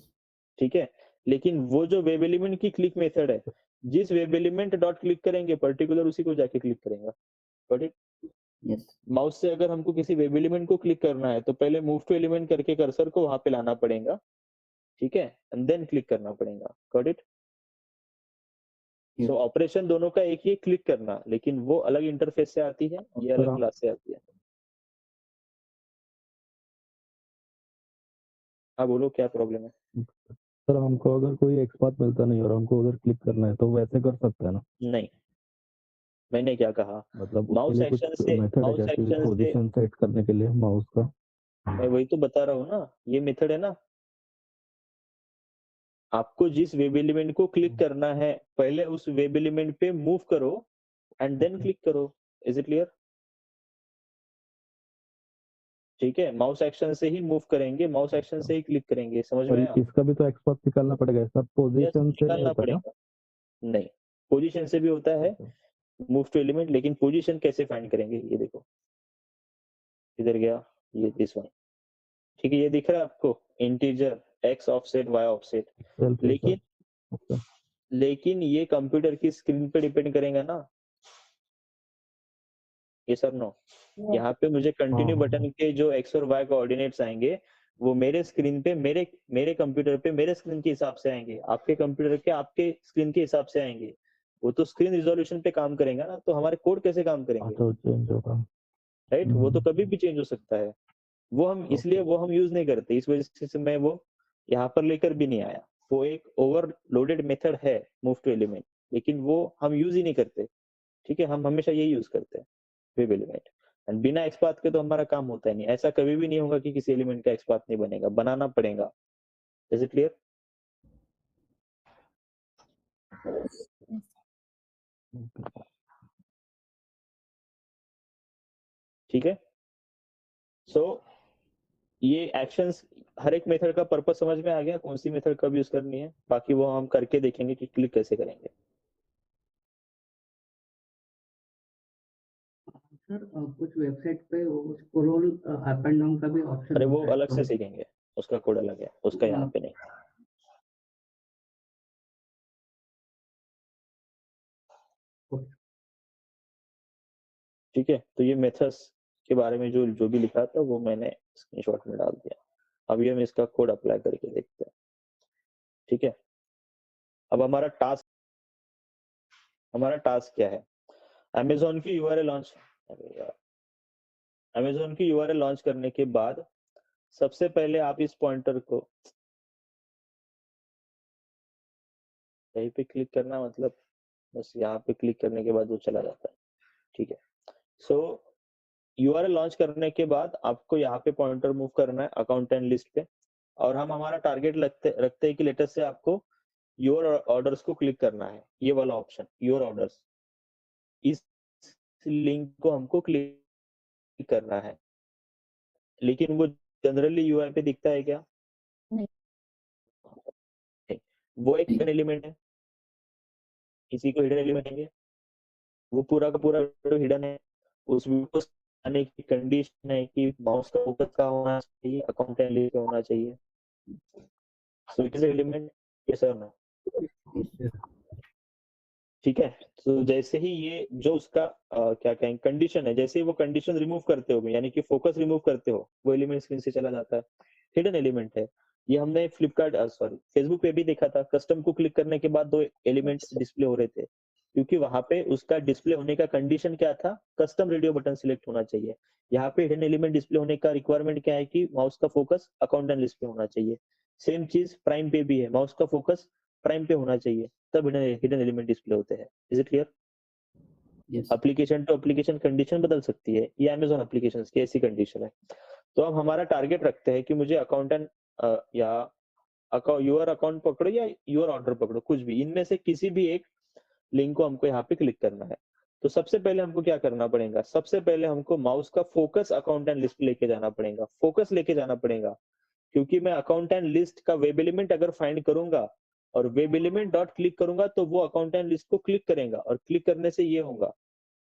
ठीक है? लेकिन वो जो वेब एलिमेंट की क्लिक मेथड है, जिस वेब एलिमेंट डॉट क्लिक करेंगे पर्टिकुलर उसी को जाके क्लिक करेगा। Got it? yes, माउस से अगर हमको किसी वेब एलिमेंट को क्लिक करना है तो पहले मूव टू एलिमेंट करके कर्सर को वहां पे लाना पड़ेगा, ठीक है? एंड देन क्लिक करना पड़ेगा। Got it? सो ऑपरेशन दोनों का एक ही, क्लिक करना, लेकिन वो अलग इंटरफेस से आती है, ये अलग क्लास से आती है। हाँ बोलो, क्या प्रॉब्लम है? सर, हमको अगर कोई एक्सपाथ मिलता नहीं और हमको उधर क्लिक करना है तो वैसे कर सकते हैं ना? नहीं, मैंने क्या कहा? मतलब माउस उसके लिए एक्शन कुछ से मेथड है माउस क्या कि एक्शन से पोजीशन सेट करने के लिए माउस का? मैं वही तो बता रहा हूँ ना, ये मेथड है ना। आपको जिस वेब एलिमेंट को क्लिक करना है पहले उस वेब एलिमेंट पे मूव करो एंड देन क्लिक करो। Is it clear? ठीक है, माउस एक्शन से ही मूव करेंगे, माउस एक्शन से ही क्लिक करेंगे, समझ और में आया? इसका भी तो एक्सपाथ निकालना पड़ेगा, सब यस, पोजीशन से नहीं निकालना होता क्या? पड़ेगा। नहीं, पोजीशन से भी होता है मूव टू एलिमेंट, लेकिन पोजीशन कैसे फाइंड करेंगे? ये देखो, इधर गया, ये दिस वन, ठीक है? ये दिख रहा है आपको, integer x offset y offset, self है सर। लेकिन ओके। लेकिन ये कंप्यूटर की स्क्रीन पे डिपेंड करेगा ना। ये सर नो, यहाँ पे मुझे कंटिन्यू हाँ, बटन के जो एक्स और वाई कोऑर्डिनेट्स आएंगे वो मेरे स्क्रीन पे मेरे मेरे कंप्यूटर पे मेरे स्क्रीन के हिसाब से आएंगे, आपके कंप्यूटर के आपके स्क्रीन के हिसाब से आएंगे। वो तो स्क्रीन रिजोल्यूशन पे काम करेगा ना, तो हमारे कोड कैसे काम करेंगे? तो चेंज होगा। राइट? वो तो कभी भी चेंज हो सकता है। वो हम इसलिए वो हम यूज नहीं करते, इस वजह से मैं वो यहाँ पर लेकर भी नहीं आया। वो एक ओवरलोडेड मेथड है मूव टू एलिमेंट, लेकिन वो हम यूज ही नहीं करते, ठीक है? हम हमेशा यही यूज करते हैं, वेब एलिमेंट। एंड बिना एक्सपाथ के तो हमारा काम होता ही नहीं, ऐसा कभी भी नहीं होगा कि किसी एलिमेंट का एक्सपाथ नहीं बनेगा, बनाना पड़ेगा। Is it clear? ठीक है? सो ये एक्शंस, हर एक मेथड का पर्पस समझ में आ गया, कौन सी मेथड कब यूज करनी है, बाकी वो हम करके देखेंगे कि क्लिक कैसे करेंगे। सर कुछ वेबसाइट पे वो स्क्रॉल अप एंड डाउन का भी ऑप्शन अरे वो होता है, अलग से तो सीखेंगे, उसका कोड अलग है, उसका यहाँ पे नहीं। ठीक है? तो ये मेथड्स के बारे में जो जो भी लिखा था वो मैंने स्क्रीनशॉट में डाल दिया। अभी हम इसका कोड अप्लाई करके देखते हैं। ठीक है? अब हमारा टास्क क्या है? अमेज़न की यूआरएल लॉन्च, अरे यार, अमेज़न की यूआरएल लॉन्च करने के बाद सबसे पहले आप इस पॉइंटर को कहीं पे क्लिक करना, मतलब बस यहाँ पे क्लिक करने के बाद वो चला जाता है, ठीक है। सो यूआरएल लॉन्च करने के बाद आपको यहाँ पे पॉइंटर मूव करना है अकाउंट एंड लिस्ट पे, और हम हमारा टारगेट रखते हैं कि लेटेस्ट से आपको योर ऑर्डर्स को क्लिक करना है, ये वाला ऑप्शन योर ऑर्डर्स, इस लिंक को हमको क्लिक करना है। लेकिन वो जनरली यूआई पे दिखता है क्या? नहीं। वो एक हिडन एलिमेंट है, इसी को हिडन एलिमेंट कहेंगे। वो पूरा का पूरा हिडन है। उस वीडियो को आने की कंडीशन है कि माउस का फोकस कहाँ होना चाहिए, अकाउंट एंड लिस्ट पे होना चाहिए। So it is element, yes और नो? ठीक है। तो जैसे ही ये जो उसका क्या कहेंगे कंडीशन है, जैसे ही वो कंडीशन रिमूव करते हो, यानी कि फोकस रिमूव करते हो, वो एलिमेंट स्क्रीन से चला जाता है। हिडन एलिमेंट है ये। हमने फ्लिपकार्ट सॉरी फेसबुक पे भी देखा था, कस्टम को क्लिक करने के बाद 2 एलिमेंट डिस्प्ले हो रहे थे, क्योंकि वहां पे उसका डिस्प्ले होने का कंडीशन क्या था? कस्टम रेडियो बटन सिलेक्ट होना चाहिए। यहाँ पे हिडन एलिमेंट डिस्प्ले होने का रिक्वायरमेंट क्या है कि माउस का फोकस अकाउंट एंड लिस्ट पे होना चाहिए। सेम चीज प्राइम पे भी है, माउस का फोकस प्राइम पे होना चाहिए, तब हिडन एलिमेंट डिस्प्ले होते हैं। Is it clear? Yes. Application to application condition बदल सकती है, ये अमेजोन एप्लीकेशन की ऐसी कंडीशन है। तो हम हमारा टारगेट रखते हैं कि मुझे अकाउंटेंट या योर अकाउंट पकड़ो या योर ऑर्डर पकड़ो, कुछ भी इनमें से किसी भी एक लिंक को हमको यहाँ पे क्लिक करना है। तो सबसे पहले हमको क्या करना पड़ेगा? सबसे पहले हमको माउस का फोकस अकाउंट एंड लिस्ट लेके जाना पड़ेगा, फोकस लेके जाना पड़ेगा, क्योंकि मैं अकाउंट एंड लिस्ट का वेब एलिमेंट अगर फाइंड करूंगा और वेब एलिमेंट डॉट क्लिक करूंगा तो वो अकाउंट एंड लिस्ट को क्लिक करेगा, और क्लिक करने से ये होगा,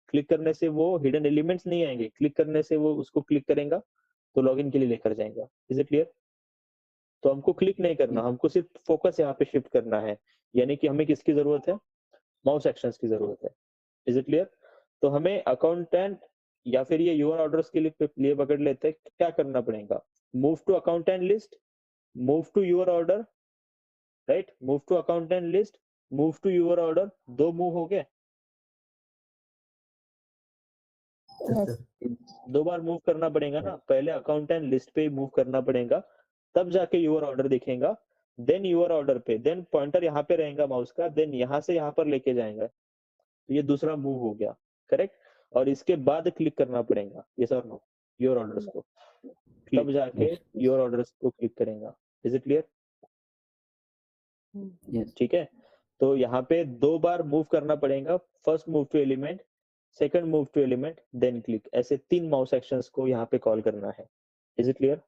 क्लिक करने से वो हिडन एलिमेंट्स नहीं आएंगे, क्लिक करने से वो उसको क्लिक करेगा तो लॉगिन के लिए लेकर जाएगा। Is it clear? तो हमको क्लिक नहीं करना, हमको सिर्फ फोकस यहाँ पे शिफ्ट करना है, यानी कि हमें किसकी जरूरत है? माउस एक्शंस की जरूरत है। Is it clear? तो हमें अकाउंटेंट या फिर ये योर ऑर्डर्स के लिए पकड़ लेते हैं, क्या करना पड़ेगा? Move to account and list, move to your order, right? Move to account and list, move to your order, 2 move हो गए। Yes. 2 बार मूव करना पड़ेगा ना, पहले अकाउंट एंड लिस्ट पे मूव करना पड़ेगा, तब जाके योर ऑर्डर दिखेगा, देन योर ऑर्डर पे, देन पॉइंटर यहाँ पे रहेगा माउस का, देन यहाँ से यहाँ पर लेके जाएगा। तो ये दूसरा मूव हो गया, करेक्ट? और इसके बाद क्लिक करना पड़ेगा, ये सर नो, योर ऑर्डर्स को, तब जाके योर ऑर्डर्स को क्लिक करेगा। Is it clear? Yes. ठीक है। तो यहाँ पे 2 बार मूव करना पड़ेगा, first move to element, second move to element, then click, ऐसे 3 माउस एक्शंस को यहाँ पे कॉल करना है। Is it clear?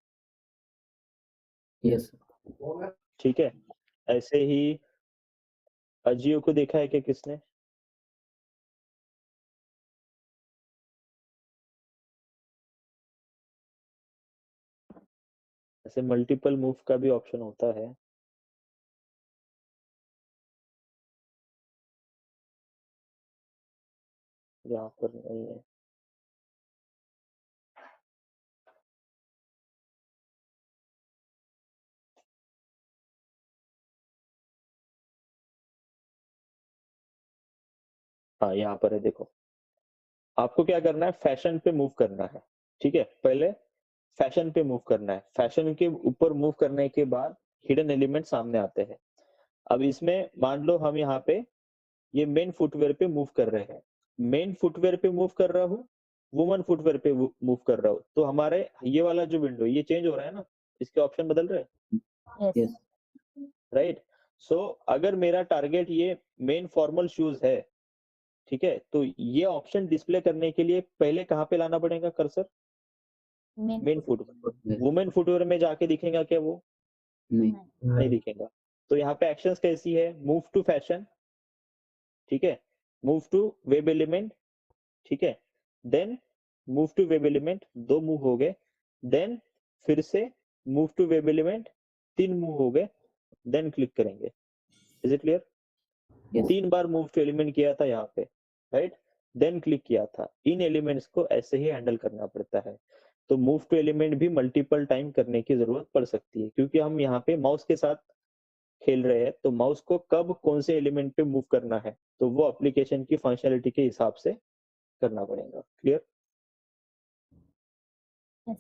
Yes. ठीक है। ऐसे ही अजियो को देखा है क्या किसने? ऐसे मल्टीपल मूव का भी ऑप्शन होता है। यहाँ पर नहीं है। हाँ यहाँ पर है, देखो। आपको क्या करना है? फैशन पे मूव करना है, ठीक है? पहले फैशन पे मूव करना है, फैशन के ऊपर मूव करने के बाद हिडन एलिमेंट सामने आते हैं। अब इसमें मान लो हम यहाँ पे ये मेन फुटवेयर पे मूव कर रहे हैं, मेन फुटवेयर पे मूव कर रहा हूँ, वुमन फुटवेयर पे मूव कर रहा हूँ, तो हमारे ये वाला जो विंडो ये चेंज हो रहा है ना, इसके ऑप्शन बदल रहे हैं, Yes. राइट? सो अगर मेरा टारगेट ये मेन फॉर्मल शूज है, ठीक है, तो ये ऑप्शन डिस्प्ले करने के लिए पहले कहाँ पे लाना पड़ेगा cursor? Main. Main footwear. Yes. Women footwear में जाके दिखेगा क्या वो? नहीं. नहीं दिखेगा। तो यहाँ पे एक्शंस कैसी है? मूव टू फैशन, ठीक है, मूव टू वेब एलिमेंट, ठीक है, then move to web element, 2 move हो गए, देन फिर से move to web element, 3 move हो गए, देन क्लिक करेंगे। Is it clear? Yes. 3 बार मूव टू एलिमेंट किया था यहाँ पे, राइट? देन क्लिक किया था। इन एलिमेंट्स को ऐसे ही हैंडल करना पड़ता है। तो मूव टू एलिमेंट भी मल्टीपल टाइम करने की जरूरत पड़ सकती है, क्योंकि हम यहाँ पे माउस के साथ खेल रहे हैं, तो माउस को कब कौन से एलिमेंट पे मूव करना है, तो वो एप्लीकेशन की फंक्शनलिटी के हिसाब से करना पड़ेगा। क्लियर? Yes.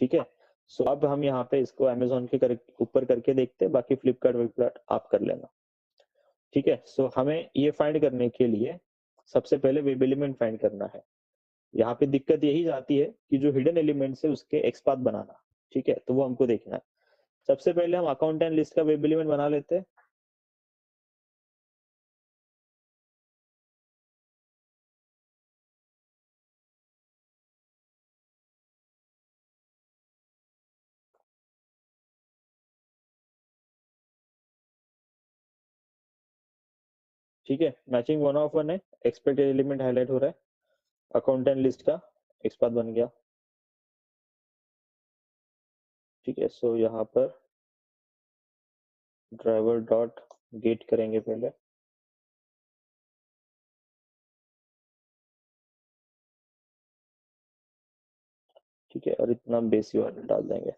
ठीक है। सो अब हम यहाँ पे इसको अमेजोन के ऊपर करके देखते हैं, बाकी फ्लिपकार्ट आप कर लेना। ठीक है, सो हमें ये फाइंड करने के लिए सबसे पहले वेब एलिमेंट फाइंड करना है। यहाँ पे दिक्कत यही आती है कि जो हिडन एलिमेंट्स है उसके एक्सपाथ बनाना, ठीक है, तो वो हमको देखना है। सबसे पहले हम अकाउंट एंड लिस्ट का वेब एलिमेंट बना लेते हैं। ठीक है, मैचिंग 1 ऑफ 1 है, एक्सपेक्टेड एलिमेंट हाईलाइट हो रहा है, अकाउंट एंड लिस्ट का एक्सपाथ बन गया। ठीक है, सो यहाँ पर ड्राइवर डॉट गेट करेंगे पहले। ठीक है, और इतना बेस यूआरएल डाल देंगे।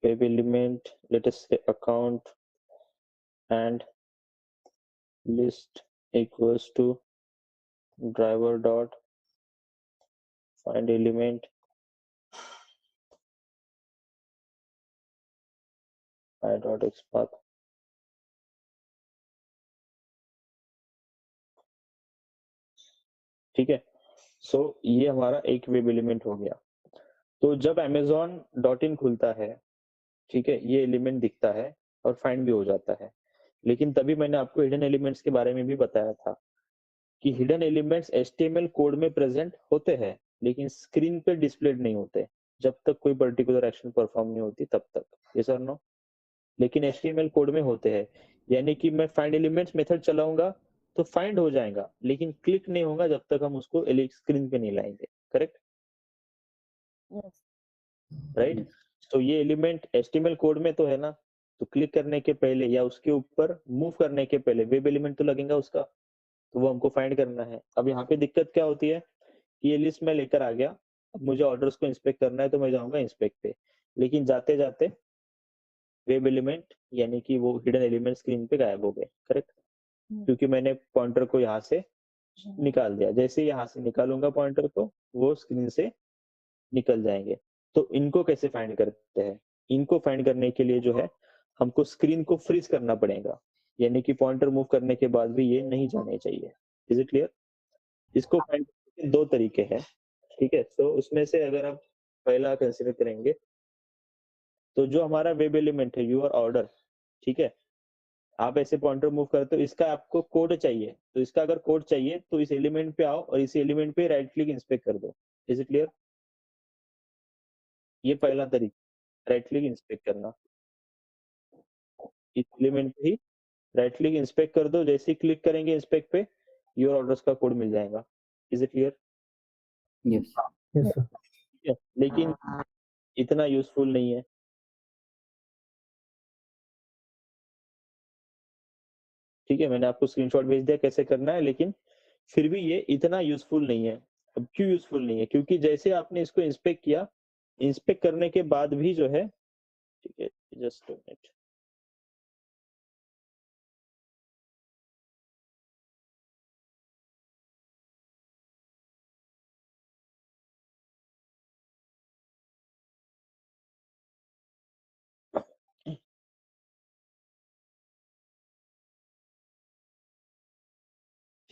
web element, let us say account and list equals to driver dot find element I dot xpath। ठीक है, सो ये हमारा एक वेब एलिमेंट हो गया। तो जब amazon.in खुलता है, ठीक है, ये एलिमेंट दिखता है और फाइंड भी हो जाता है। लेकिन तभी मैंने आपको हिडन एलिमेंट्स के बारे में भी बताया था कि हिडन एलिमेंट्स HTML कोड में प्रेजेंट होते हैं लेकिन स्क्रीन पे डिस्प्लेड नहीं होते जब तक कोई पर्टिकुलर एक्शन परफॉर्म नहीं होती तब तक। यस और नो? लेकिन HTML कोड में होते हैं, यानी कि मैं फाइंड एलिमेंट्स मेथड चलाऊंगा तो फाइंड हो जाएगा लेकिन क्लिक नहीं होगा जब तक हम उसको स्क्रीन पे नहीं लाएंगे। करेक्ट? Yes. राइट? तो ये एलिमेंट HTML कोड में तो है ना, तो क्लिक करने के पहले या उसके ऊपर मूव करने के पहले वेब एलिमेंट तो लगेगा उसका, तो वो हमको फाइंड करना है। अब यहाँ पे दिक्कत क्या होती है कि ये लिस्ट मैं लेकर आ गया, अब मुझे ऑर्डर्स को इंस्पेक्ट करना है तो मैं जाऊंगा इंस्पेक्ट पे, लेकिन जाते जाते वेब एलिमेंट यानी कि वो हिडन एलिमेंट स्क्रीन पे गायब हो गए। करेक्ट? क्योंकि मैंने पॉइंटर को यहाँ से निकाल दिया, जैसे यहाँ से निकालूंगा पॉइंटर को वो स्क्रीन से निकल जाएंगे। तो इनको कैसे फाइंड करते हैं? इनको फाइंड करने के लिए जो है हमको स्क्रीन को फ्रीज करना पड़ेगा, यानी कि पॉइंटर मूव करने के बाद भी ये नहीं जाने चाहिए। Is it clear? इसको फाइंड करने के दो तरीके हैं। ठीक है, तो उसमें से अगर आप पहला कंसिडर करेंगे तो जो हमारा वेब एलिमेंट है यूर ऑर्डर, ठीक है, आप ऐसे पॉइंटर मूव करते हो, इसका आपको कोड चाहिए, तो इसका अगर कोड चाहिए तो इस एलिमेंट पे आओ और इस एलिमेंट पे राइट क्लिक इंस्पेक्ट कर दो। Is it clear? ये पहला तरीका, राइट क्लिक इंस्पेक्ट करना। इस एलिमेंट पे ही राइट क्लिक इंस्पेक्ट कर दो, जैसे ही क्लिक करेंगे इंस्पेक्ट पे योर ऑर्डर्स का कोड मिल जाएगा। Is it clear? Yes. Yes sir. ठीक है, लेकिन इतना यूजफुल नहीं है। ठीक है, मैंने आपको स्क्रीनशॉट भेज दिया कैसे करना है, लेकिन फिर भी ये इतना यूजफुल नहीं है। अब क्यों यूजफुल नहीं है? क्योंकि जैसे आपने इसको इंस्पेक्ट किया, इंस्पेक्ट करने के बाद भी जो है, ठीक है, जस्ट मिनट,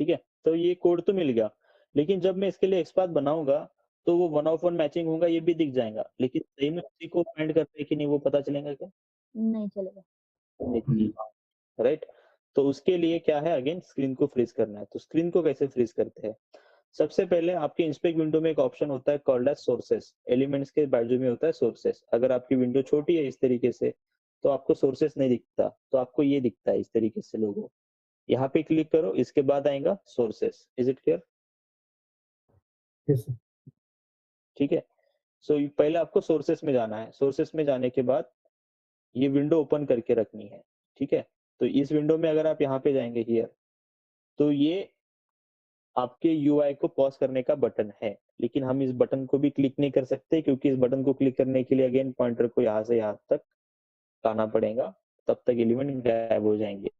ठीक है, तो ये कोड तो मिल गया, लेकिन जब मैं इसके लिए एक्सपाथ बनाऊंगा तो वो 1 ऑफ 1 मैचिंग होगा ये भी दिख जाएगा, लेकिन सही में उसी को फाइंड करते हैं कि नहीं वो पता चलेगा क्या? नहीं चलेगा। नहीं, राइट? तो उसके लिए क्या है, अगेन स्क्रीन को फ्रीज करना है। तो स्क्रीन को कैसे फ्रीज करते हैं? सबसे पहले आपके इंस्पेक्ट विंडो में एक ऑप्शन होता है कॉल्ड एज सोर्सेस। एलिमेंट्स के बाजू में होता है सोर्सेस। अगर आपकी विंडो छोटी है इस तरीके से तो आपको सोर्सेस नहीं दिखता, तो आपको ये दिखता है इस तरीके से लोगो। यहाँ पे क्लिक करो, इसके बाद आएगा sources. Is it clear? Yes sir. ठीक है, सो पहले आपको सोर्सेस में जाना है। सोर्सेस में जाने के बाद ये विंडो ओपन करके रखनी है। ठीक है, तो इस विंडो में अगर आप यहाँ पे जाएंगे हियर, तो ये आपके यूआई को पॉज करने का बटन है, लेकिन हम इस बटन को भी क्लिक नहीं कर सकते क्योंकि इस बटन को क्लिक करने के लिए अगेन पॉइंटर को यहाँ से यहाँ तक लाना पड़ेगा। तब तक एलिमेंट गायब हो जाएंगे।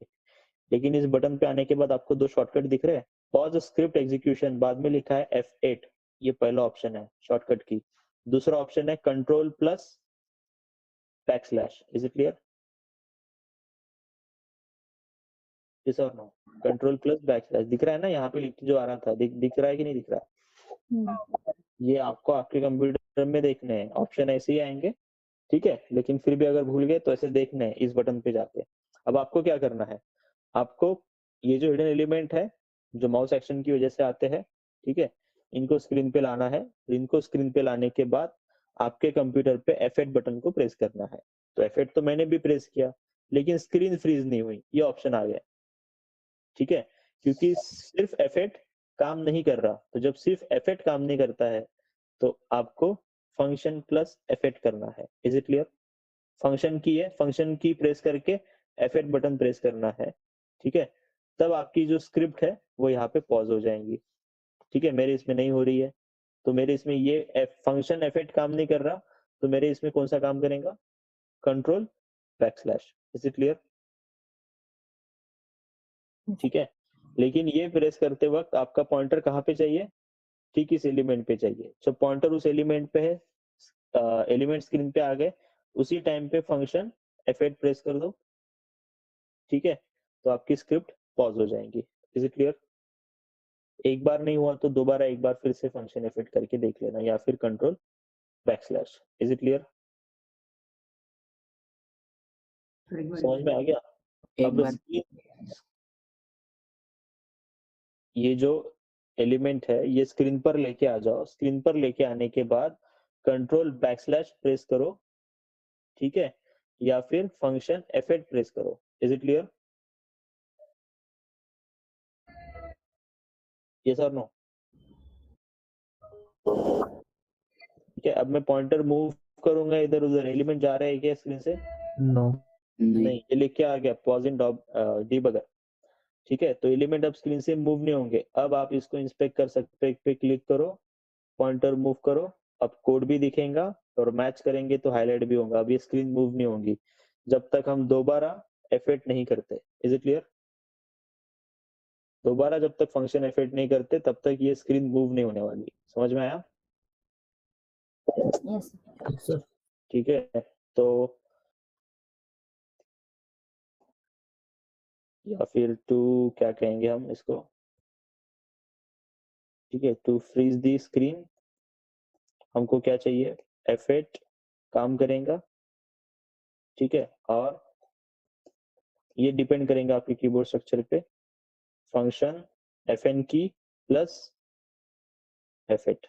लेकिन इस बटन पे आने के बाद आपको दो शॉर्टकट दिख रहे हैं, पॉज स्क्रिप्ट एग्जीक्यूशन, बाद में लिखा है F8, ये पहला ऑप्शन है शॉर्टकट की। दूसरा ऑप्शन है control plus backslash. Is it clear? Yes और नो? कंट्रोल प्लस बैकस्लैश दिख रहा है ना, यहाँ पे लिख जो आ रहा था, दिख रहा है कि नहीं दिख रहा है? ये आपको आपके कंप्यूटर में देखने हैं, ऑप्शन ऐसे ही आएंगे, ठीक है। लेकिन फिर भी अगर भूल गए तो ऐसे देखने हैं इस बटन पे जाके। अब आपको क्या करना है, आपको ये जो हिडन एलिमेंट है जो माउस एक्शन की वजह से आते हैं, ठीक है, इनको स्क्रीन पे लाना है। इनको स्क्रीन पे लाने के बाद आपके कंप्यूटर पे F8 बटन को प्रेस करना है। तो F8 तो मैंने भी प्रेस किया, लेकिन स्क्रीन फ्रीज नहीं हुई, ये ऑप्शन आ गया, ठीक है, क्योंकि सिर्फ F8 काम नहीं कर रहा। तो जब सिर्फ F8 काम नहीं करता है तो आपको फंक्शन प्लस F8 करना है। Is it clear? फंक्शन की है, फंक्शन की प्रेस करके F8 बटन प्रेस करना है, ठीक है। तब आपकी जो स्क्रिप्ट है वो यहाँ पे पॉज हो जाएंगी, ठीक है। मेरे इसमें नहीं हो रही है, तो मेरे इसमें ये फंक्शन F8 काम नहीं कर रहा, तो मेरे इसमें कौन सा काम करेगा? Control backslash. Is it clear? ठीक है। लेकिन ये प्रेस करते वक्त आपका पॉइंटर कहाँ पे चाहिए? ठीक इस एलिमेंट पे चाहिए। जब पॉइंटर उस एलिमेंट पे है, एलिमेंट स्क्रीन पे आ गए, उसी टाइम पे फंक्शन F8 प्रेस कर दो, ठीक है, तो आपकी स्क्रिप्ट पॉज हो जाएंगी। Is it clear? एक बार नहीं हुआ तो दोबारा एक बार फिर से फंक्शन F8 करके देख लेना, या फिर control backslash. Is it clear? एक बार समझ में आ गया? एक अब बार ये जो एलिमेंट है ये स्क्रीन पर लेके आ जाओ। स्क्रीन पर लेके आने के बाद कंट्रोल बैकस्लैश प्रेस करो, ठीक है, या फिर फंक्शन F8 प्रेस करो। Is it clear? यस और नो? ठीक है। अब मैं पॉइंटर मूव करूंगा इधर उधर, एलिमेंट जा रहा है क्या स्क्रीन से? नो। नहीं, ये लिख के आ गया पॉज इन डीबगर, ठीक है। तो एलिमेंट अब स्क्रीन से मूव नहीं होंगे। अब आप इसको इंस्पेक्ट कर सकते हैं, पे क्लिक करो, पॉइंटर मूव करो, अब कोड भी दिखेगा और मैच करेंगे तो हाईलाइट भी होगा। अब ये स्क्रीन मूव नहीं होंगी जब तक हम दोबारा F8 नहीं करते। Is it clear? दोबारा जब तक फंक्शन F8 नहीं करते तब तक ये स्क्रीन मूव नहीं होने वाली। समझ में आया? Yes. सर ठीक है। तो या फिर टू क्या कहेंगे हम इसको, ठीक है, टू फ्रीज दी स्क्रीन हमको क्या चाहिए? F8 काम करेगा, ठीक है, और ये डिपेंड करेगा आपके कीबोर्ड स्ट्रक्चर पे, फंक्शन FN की प्लस F8,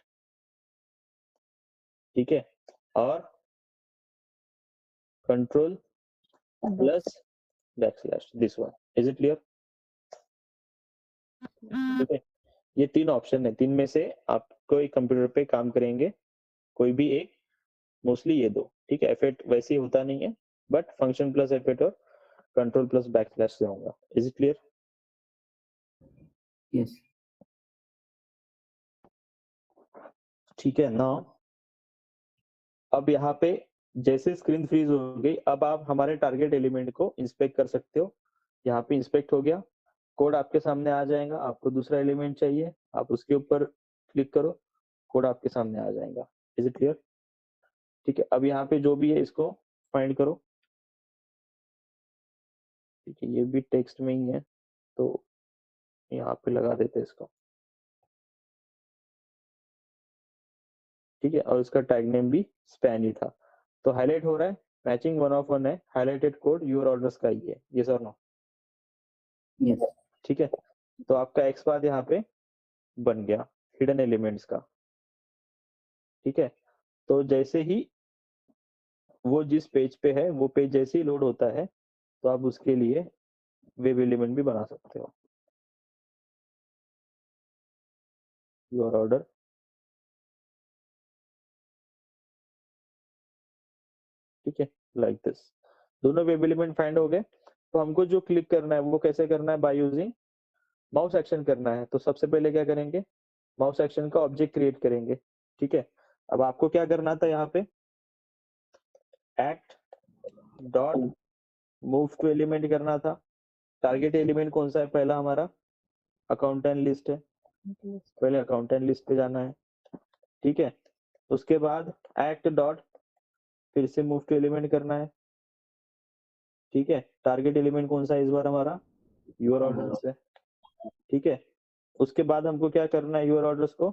ठीक है, और control plus backslash, this one. Is it clear? ठीक है। ये तीन ऑप्शन है, तीन में से आप कोई कंप्यूटर पे काम करेंगे, कोई भी एक, मोस्टली ये दो, ठीक है। F8 वैसे ही होता नहीं है, बट फंक्शन प्लस F8 और कंट्रोल प्लस बैकस्लैश से होगा। Is it clear? यस ठीक है ना। अब यहाँ पे जैसे स्क्रीन फ्रीज हो गई, अब आप हमारे टारगेट एलिमेंट को इंस्पेक्ट कर सकते हो। यहाँ पे इंस्पेक्ट हो गया, कोड आपके सामने आ जाएगा। आपको दूसरा एलिमेंट चाहिए, आप उसके ऊपर क्लिक करो, कोड आपके सामने आ जाएगा। Is it clear? ठीक है। अब यहाँ पे जो भी है इसको फाइंड करो, ठीक है, ये भी टेक्स्ट में ही है तो यहाँ पे लगा देते हैं इसको, ठीक है, और इसका टैग नेम भी स्पैन ही था। तो हाईलाइट हो रहा है, मैचिंग 1 of 1 है, हाईलाइटेड कोड यूर ऑर्डर्स का ही है। यस और नो? यस ठीक है। तो आपका एक्स बार यहाँ पे बन गया हिडन एलिमेंट्स का, ठीक है। तो जैसे ही वो जिस पेज पे है वो पेज जैसे ही लोड होता है तो आप उसके लिए वेब एलिमेंट भी बना सकते हो। योर ऑर्डर, ठीक है, लाइक दिस। दोनों वेब एलिमेंट फाइंड हो गए। तो हमको जो क्लिक करना है वो कैसे करना है? बाय यूजिंग माउस एक्शन करना है। तो सबसे पहले क्या करेंगे? माउस एक्शन का ऑब्जेक्ट क्रिएट करेंगे, ठीक है। अब आपको क्या करना था, यहाँ पे act dot move to element करना था। टारगेट एलिमेंट कौन सा है पहला हमारा? अकाउंटेंट लिस्ट है, पहले अकाउंटेंट लिस्ट पे जाना है, ठीक है। उसके बाद एक्ट डॉट, फिर से मूव टू एलिमेंट करना है, ठीक है। टारगेट एलिमेंट कौन सा है इस बार हमारा? यूर ऑर्डर्स है, ठीक है। उसके बाद हमको क्या करना है? यूर ऑर्डर्स को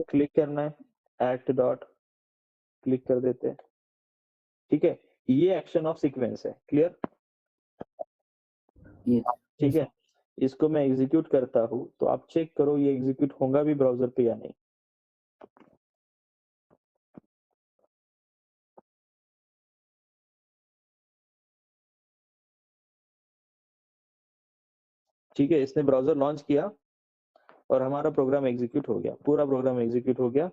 क्लिक करना है, एक्ट डॉट क्लिक कर देते हैं, ठीक है। ये एक्शन ऑफ सीक्वेंस है, क्लियर? Yes. ठीक है। इसको मैं एग्जीक्यूट करता हूँ तो आप चेक करो ये एग्जीक्यूट होगा भी ब्राउजर पे या नहीं। ठीक है, इसने ब्राउजर लॉन्च किया और हमारा प्रोग्राम एग्जीक्यूट हो गया, पूरा प्रोग्राम एग्जीक्यूट हो गया।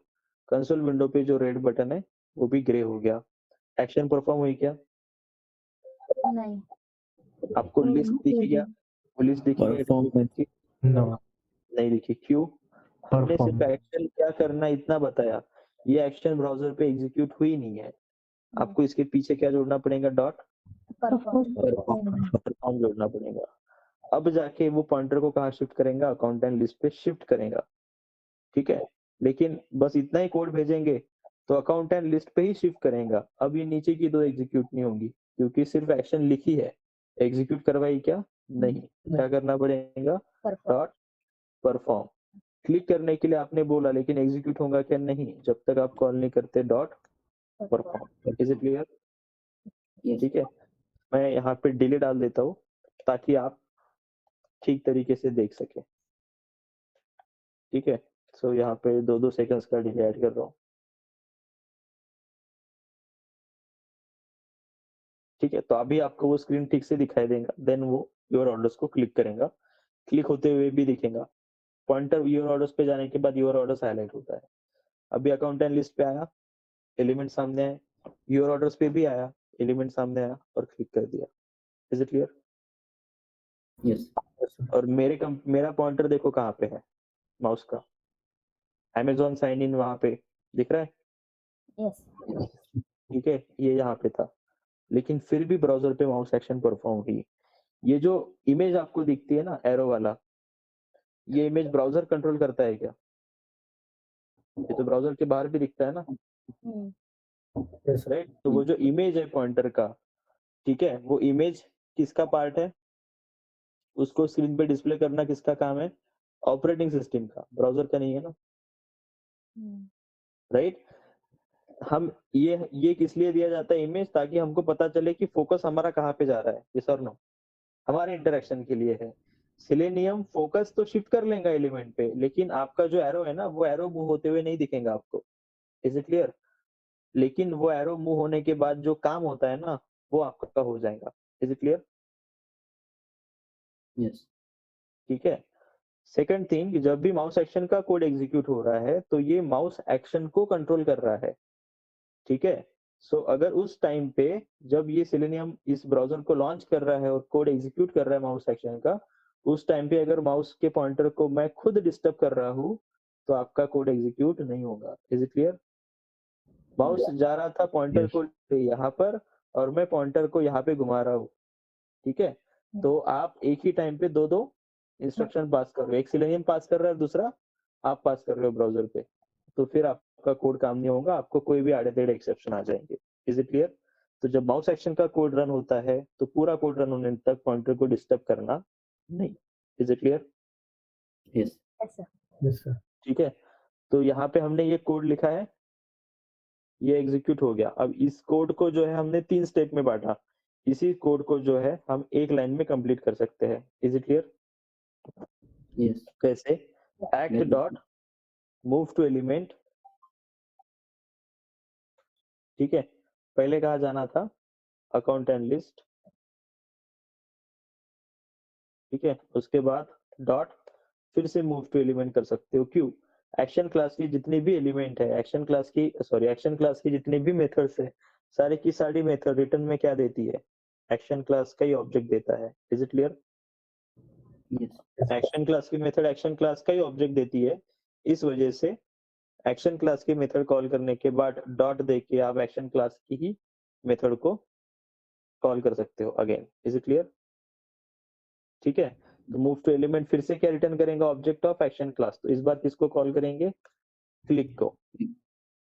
कंसोल विंडो पे जो रेड बटन है वो भी ग्रे हो गया। एक्शन परफॉर्म हुई क्या? नहीं। आपको लिस्ट दिखी क्या? वो लिस्ट दिखी क्या? परफॉर्मेंस की? नो नहीं दिखी, क्यों? हमने सिर्फ परफॉर्म एक्शन क्या करना है इतना बताया, ये एक्शन ब्राउजर पे एग्जीक्यूट हुई नहीं है। आपको इसके पीछे क्या जोड़ना पड़ेगा? डॉट परफॉर्म जोड़ना पड़ेगा। अब जाके वो पॉइंटर को कहाँ शिफ्ट करेगा? अकाउंटेंट लिस्ट पे शिफ्ट करेगा, ठीक है। लेकिन बस इतना ही कोड भेजेंगे तो अकाउंटेंट लिस्ट पे ही शिफ्ट करेगा। अब ये नीचे की दो एग्जीक्यूट नहीं होंगी क्योंकि सिर्फ एक्शन लिखी है, एग्जीक्यूट करवाई क्या? नहीं। क्या करना पड़ेगा? Dot perform. क्लिक करने के लिए आपने बोला, लेकिन एग्जीक्यूट होगा क्या? नहीं, जब तक आप कॉल नहीं करते dot perform. Is it clear? Yes. ठीक है, मैं यहाँ पे डिले डाल देता हूँ ताकि आप ठीक तरीके से देख सके, ठीक है। सो यहाँ पे 2-2 सेकंड्स का डिले ऐड कर रहा हूँ, ठीक है। तो अभी आपको वो स्क्रीन ठीक से दिखाई देगा, देन वो योर ऑर्डर्स को क्लिक करेगा, क्लिक होते हुए भी दिखेगा। पॉइंटर योर ऑर्डर्स पे जाने के बाद योर ऑर्डर्स हाईलाइट होता है। अभी अकाउंटेंट लिस्ट पे आया, एलिमेंट सामने आए, योर ऑर्डर्स पे भी आया, एलिमेंट सामने आया और क्लिक कर दिया। Is it clear? Yes. और मेरा पॉइंटर देखो कहाँ पे है माउस का, अमेजोन साइन इन वहां पे दिख रहा है, यस। ठीक है, ये यहाँ पे था। लेकिन फिर भी ब्राउजर पे माउस एक्शन परफॉर्म हुई। ये जो इमेज आपको दिखती है ना एरो वाला, ये इमेज ब्राउजर कंट्रोल करता है क्या? ये तो ब्राउजर के बाहर भी दिखता है ना, राइट? तो वो जो इमेज है पॉइंटर का, ठीक है, वो इमेज किसका पार्ट है? उसको स्क्रीन पे डिस्प्ले करना किसका काम है? ऑपरेटिंग सिस्टम का, ब्राउजर का नहीं है ना, राइट? हम ये किस लिए दिया जाता है इमेज? ताकि हमको पता चले कि फोकस हमारा कहाँ पे जा रहा है, यस और नो? हमारे इंटरेक्शन के लिए है। सेलेनियम फोकस तो शिफ्ट कर लेगा एलिमेंट पे, लेकिन आपका जो एरो है ना, वो एरो मूव होते हुए नहीं दिखेगा आपको। Is it clear? लेकिन वो एरो मूव होने के बाद जो काम होता है ना, वो आपका हो जाएगा। Is it clear? Yes. ठीक है। सेकंड थिंग, जब भी माउस एक्शन का कोड एग्जीक्यूट हो रहा है तो ये माउस एक्शन को कंट्रोल कर रहा है, ठीक है। सो अगर उस टाइम पे जब ये सेलेनियम इस ब्राउजर को लॉन्च कर रहा है और कोड एग्जीक्यूट कर रहा है माउस एक्शन का, उस टाइम पे अगर माउस के पॉइंटर को मैं खुद डिस्टर्ब कर रहा हूँ तो आपका कोड एग्जीक्यूट नहीं होगा। Is it clear? माउस जा रहा था पॉइंटर को यहाँ पर और मैं पॉइंटर को यहाँ पे घुमा रहा हूँ, ठीक है। तो आप एक ही टाइम पे दो इंस्ट्रक्शन पास कर रहे हो, एक सेलेनियम पास कर रहा है, दूसरा आप पास कर रहे हो ब्राउजर पे, तो फिर आपका कोड काम नहीं होगा, आपको कोई भी आड़े टेढ़े एक्सेप्शन आ जाएंगे। Is it clear? तो जब माउस एक्शन का कोड रन होता है तो पूरा कोड रन होने तक पॉइंटर को डिस्टर्ब करना नहीं। Is it clear? Yes. Yes sir ठीक है। तो यहाँ पे हमने ये कोड लिखा है, ये एग्जीक्यूट हो गया। अब इस कोड को जो है हमने 3 स्टेप में बांटा, इसी कोड को जो है हम एक लाइन में कंप्लीट कर सकते हैं। Is it clear? Yes. कैसे? Act dot move to element, ठीक है। पहले कहा जाना था अकाउंटेंट लिस्ट, ठीक है। उसके बाद डॉट, फिर से मूव टू एलिमेंट कर सकते हो। क्यों? एक्शन क्लास की जितनी भी एलिमेंट है, एक्शन क्लास की जितने भी मेथड्स है, सारी की सारी मेथड रिटर्न में क्या देती है? एक्शन क्लास का ही ऑब्जेक्ट देता है। Is it clear? Yes. Action class की मेथड एक्शन क्लास का ही ऑब्जेक्ट देती है, इस वजह से एक्शन क्लास की मेथड कॉल करने के बाद डॉट देके आप एक्शन क्लास की ही मेथड को कॉल कर सकते हो अगेन। Is it clear? ठीक है, तो मूव टू एलिमेंट फिर से क्या रिटर्न करेंगे? Object of action class. तो इस बार किसको कॉल करेंगे? क्लिक को।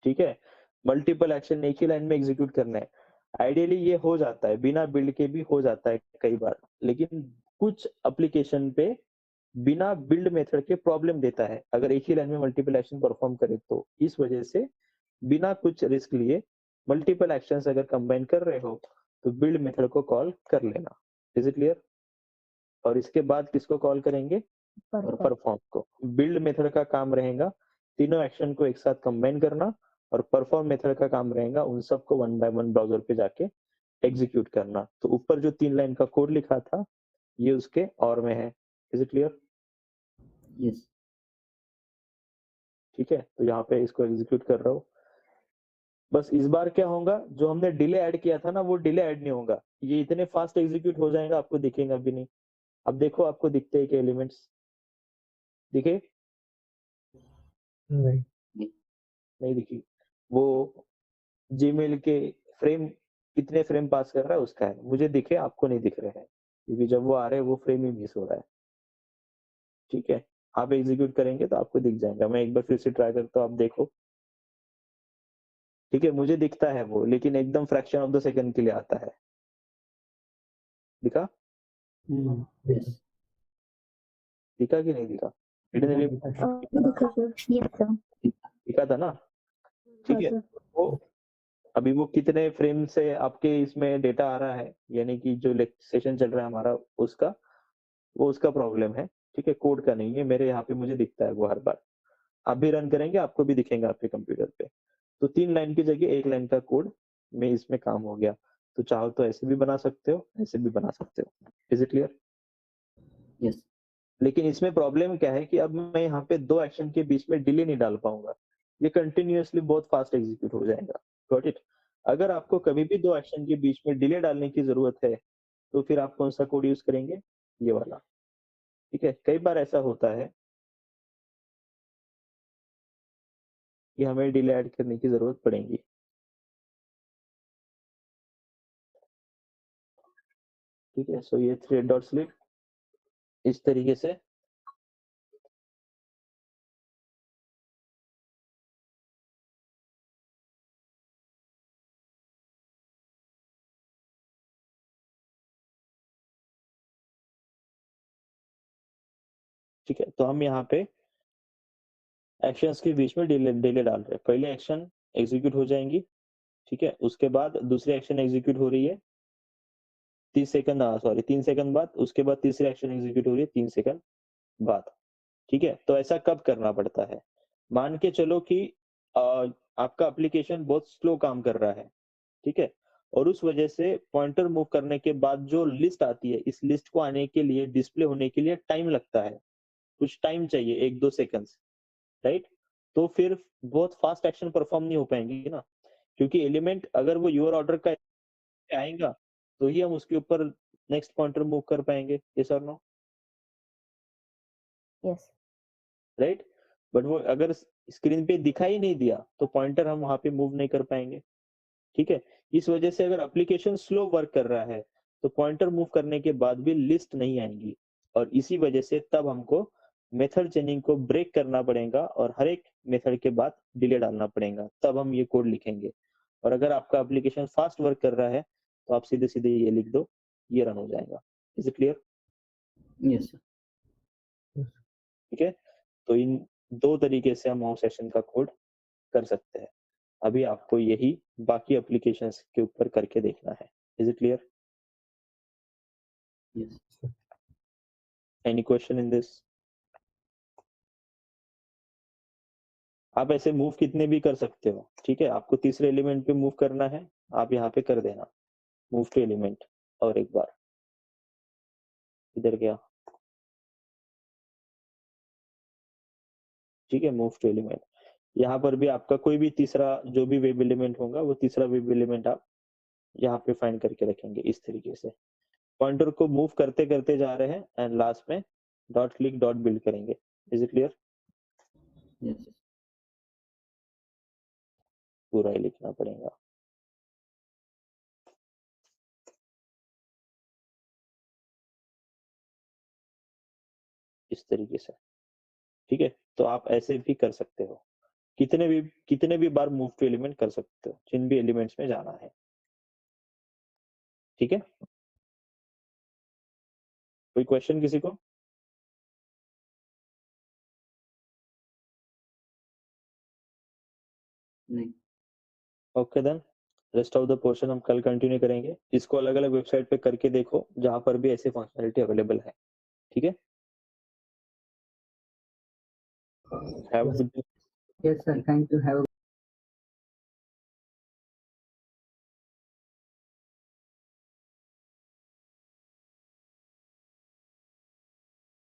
ठीक है, मल्टीपल एक्शन एक ही लाइन में एग्जीक्यूट करना है। आइडियली ये हो जाता है, बिना बिल्ड के भी हो जाता है कई बार, लेकिन कुछ एप्लीकेशन पे बिना बिल्ड मेथड के प्रॉब्लम देता है अगर एक ही लाइन में मल्टीपल एक्शन परफॉर्म करे तो। इस वजह से बिना कुछ रिस्क लिए मल्टीपल एक्शंस अगर कंबाइन कर रहे हो तो बिल्ड मेथड को कॉल कर लेना। Is it clear? और इसके बाद किसको कॉल करेंगे? परफॉर्म को। बिल्ड मेथड का काम रहेगा तीनों एक्शन को एक साथ कंबाइन करना, और परफॉर्म मेथड का काम रहेगा उन सबको वन बाय वन ब्राउजर पे जाके एग्जीक्यूट करना। तो ऊपर जो 3 लाइन का कोड लिखा था ये उसके और में है। Is it clear? Yes. ठीक है, तो यहाँ पे इसको एग्जीक्यूट कर रहा हूँ। बस इस बार क्या होगा, जो हमने डिले ऐड किया था ना वो डिले ऐड नहीं होगा, ये इतने फास्ट एग्जीक्यूट हो जाएगा आपको दिखेगा भी नहीं। अब देखो आपको दिखते हैं कि एलिमेंट्स दिखे? नहीं। नहीं दिखी। वो जीमेल के फ्रेम कितने फ्रेम पास कर रहा है उसका है, मुझे दिखे आपको नहीं दिख रहे हैं, क्योंकि जब वो आ रहे हैं वो फ्रेम ही मिस हो रहा है। ठीक है, आप एग्जीक्यूट करेंगे तो आपको दिख जाएगा। मैं एक बार फिर से ट्राई करता हूँ, आप देखो। ठीक है, मुझे दिखता है वो, लेकिन एकदम फ्रैक्शन ऑफ द सेकंड के लिए आता है। दिखा? Yes. दिखा कि नहीं दिखा? Yes, sir. दिखा था ना? ठीक है, sir. वो अभी वो कितने फ्रेम से आपके इसमें डेटा आ रहा है, यानी कि जो सेशन चल रहा है हमारा उसका, वो उसका प्रॉब्लम है। ठीक है, कोड का नहीं है, मेरे यहाँ पे मुझे दिखता है वो हर बार। आप भी रन करेंगे आपको भी दिखेगा आपके कंप्यूटर पे। तो 3 लाइन की जगह 1 लाइन का कोड में इसमें काम हो गया। तो चाहो तो ऐसे भी बना सकते हो, ऐसे भी बना सकते हो। Is it clear? Yes. लेकिन इसमें प्रॉब्लम क्या है कि अब मैं यहाँ पे 2 एक्शन के बीच में डिले नहीं डाल पाऊंगा, ये कंटिन्यूअसली बहुत फास्ट एग्जीक्यूट हो जाएगा। Got it? अगर आपको कभी भी 2 एक्शन के बीच में डिले डालने की जरूरत है तो फिर आप कौन सा कोड यूज करेंगे? ये वाला। ठीक है, कई बार ऐसा होता है कि हमें डिले ऐड करने की जरूरत पड़ेगी। ठीक है, सो ये थ्रेड डॉट स्लिप इस तरीके से ठीक है, तो हम यहाँ पे एक्शंस के बीच में डिले डिले डाल रहे हैं। पहले एक्शन एग्जीक्यूट हो जाएंगी, ठीक है, उसके बाद दूसरी एक्शन एग्जीक्यूट हो रही है 30 सेकंड, सॉरी 3 सेकंड बाद, उसके बाद तीसरी एक्शन एग्जीक्यूट हो रही है 3 सेकंड बाद। ठीक है, तो ऐसा कब करना पड़ता है? मान के चलो कि अ, आपका एप्लीकेशन बहुत स्लो काम कर रहा है, ठीक है, और उस वजह से पॉइंटर मूव करने के बाद जो लिस्ट आती है, इस लिस्ट को आने के लिए, डिस्प्ले होने के लिए टाइम लगता है, कुछ टाइम चाहिए 1-2 सेकंड्स, राइट? तो फिर बहुत फास्ट एक्शन परफॉर्म नहीं हो पाएंगी ना, क्योंकि एलिमेंट अगर वो यूर ऑर्डर का आएगा तो ही हम उसके ऊपर नेक्स्ट पॉइंटर मूव कर पाएंगे। यस और नो? Yes. राइट? बट वो अगर स्क्रीन पे दिखाई नहीं दिया तो पॉइंटर हम वहां पे मूव नहीं कर पाएंगे। ठीक है, इस वजह से अगर एप्लीकेशन स्लो वर्क कर रहा है तो पॉइंटर मूव करने के बाद भी लिस्ट नहीं आएंगी, और इसी वजह से तब हमको मेथड चेनिंग को ब्रेक करना पड़ेगा और हर एक मेथड के बाद डिले डालना पड़ेगा, तब हम ये कोड लिखेंगे। और अगर आपका एप्लीकेशन फास्ट वर्क कर रहा है तो आप सीधे सीधे ये लिख दो, ये रन हो जाएगा। Is it clear? Yes, sir. ठीक है, तो इन 2 तरीके से हम माउस सेशन का कोड कर सकते हैं। अभी आपको यही बाकी एप्लीकेशंस के ऊपर करके देखना है। Is it clear? Yes. Any question in this? आप ऐसे मूव कितने भी कर सकते हो, ठीक है, आपको तीसरे एलिमेंट पे मूव करना है, आप यहाँ पे कर देना मूव टू एलिमेंट। और एक बार इधर गया, ठीक है, मूव टू एलिमेंट। यहाँ पर भी आपका कोई भी तीसरा जो भी वेब एलिमेंट होगा वो तीसरा वेब एलिमेंट आप यहाँ पे फाइंड करके रखेंगे इस तरीके से। पॉइंटर को मूव करते करते जा रहे हैं एंड लास्ट में डॉट क्लिक डॉट बिल्ड करेंगे। Is it clear? Yes. पूरा ही लिखना पड़ेगा। इस तरीके से, ठीक है? तो आप ऐसे भी कर सकते हो। कितने भी बार मूव टू एलिमेंट कर सकते हो, जिन भी एलिमेंट्स में जाना है। ठीक है? कोई क्वेश्चन किसी को? नहीं। Okay then, rest of the portion हम कल कंटिन्यू करेंगे। इसको अलग-अलग वेबसाइट पे करके देखो, जहाँ पर भी ऐसी फंक्शनैलिटी अवेलेबल है। ठीक है? Have a good day. Yes, sir. Thank you. Have a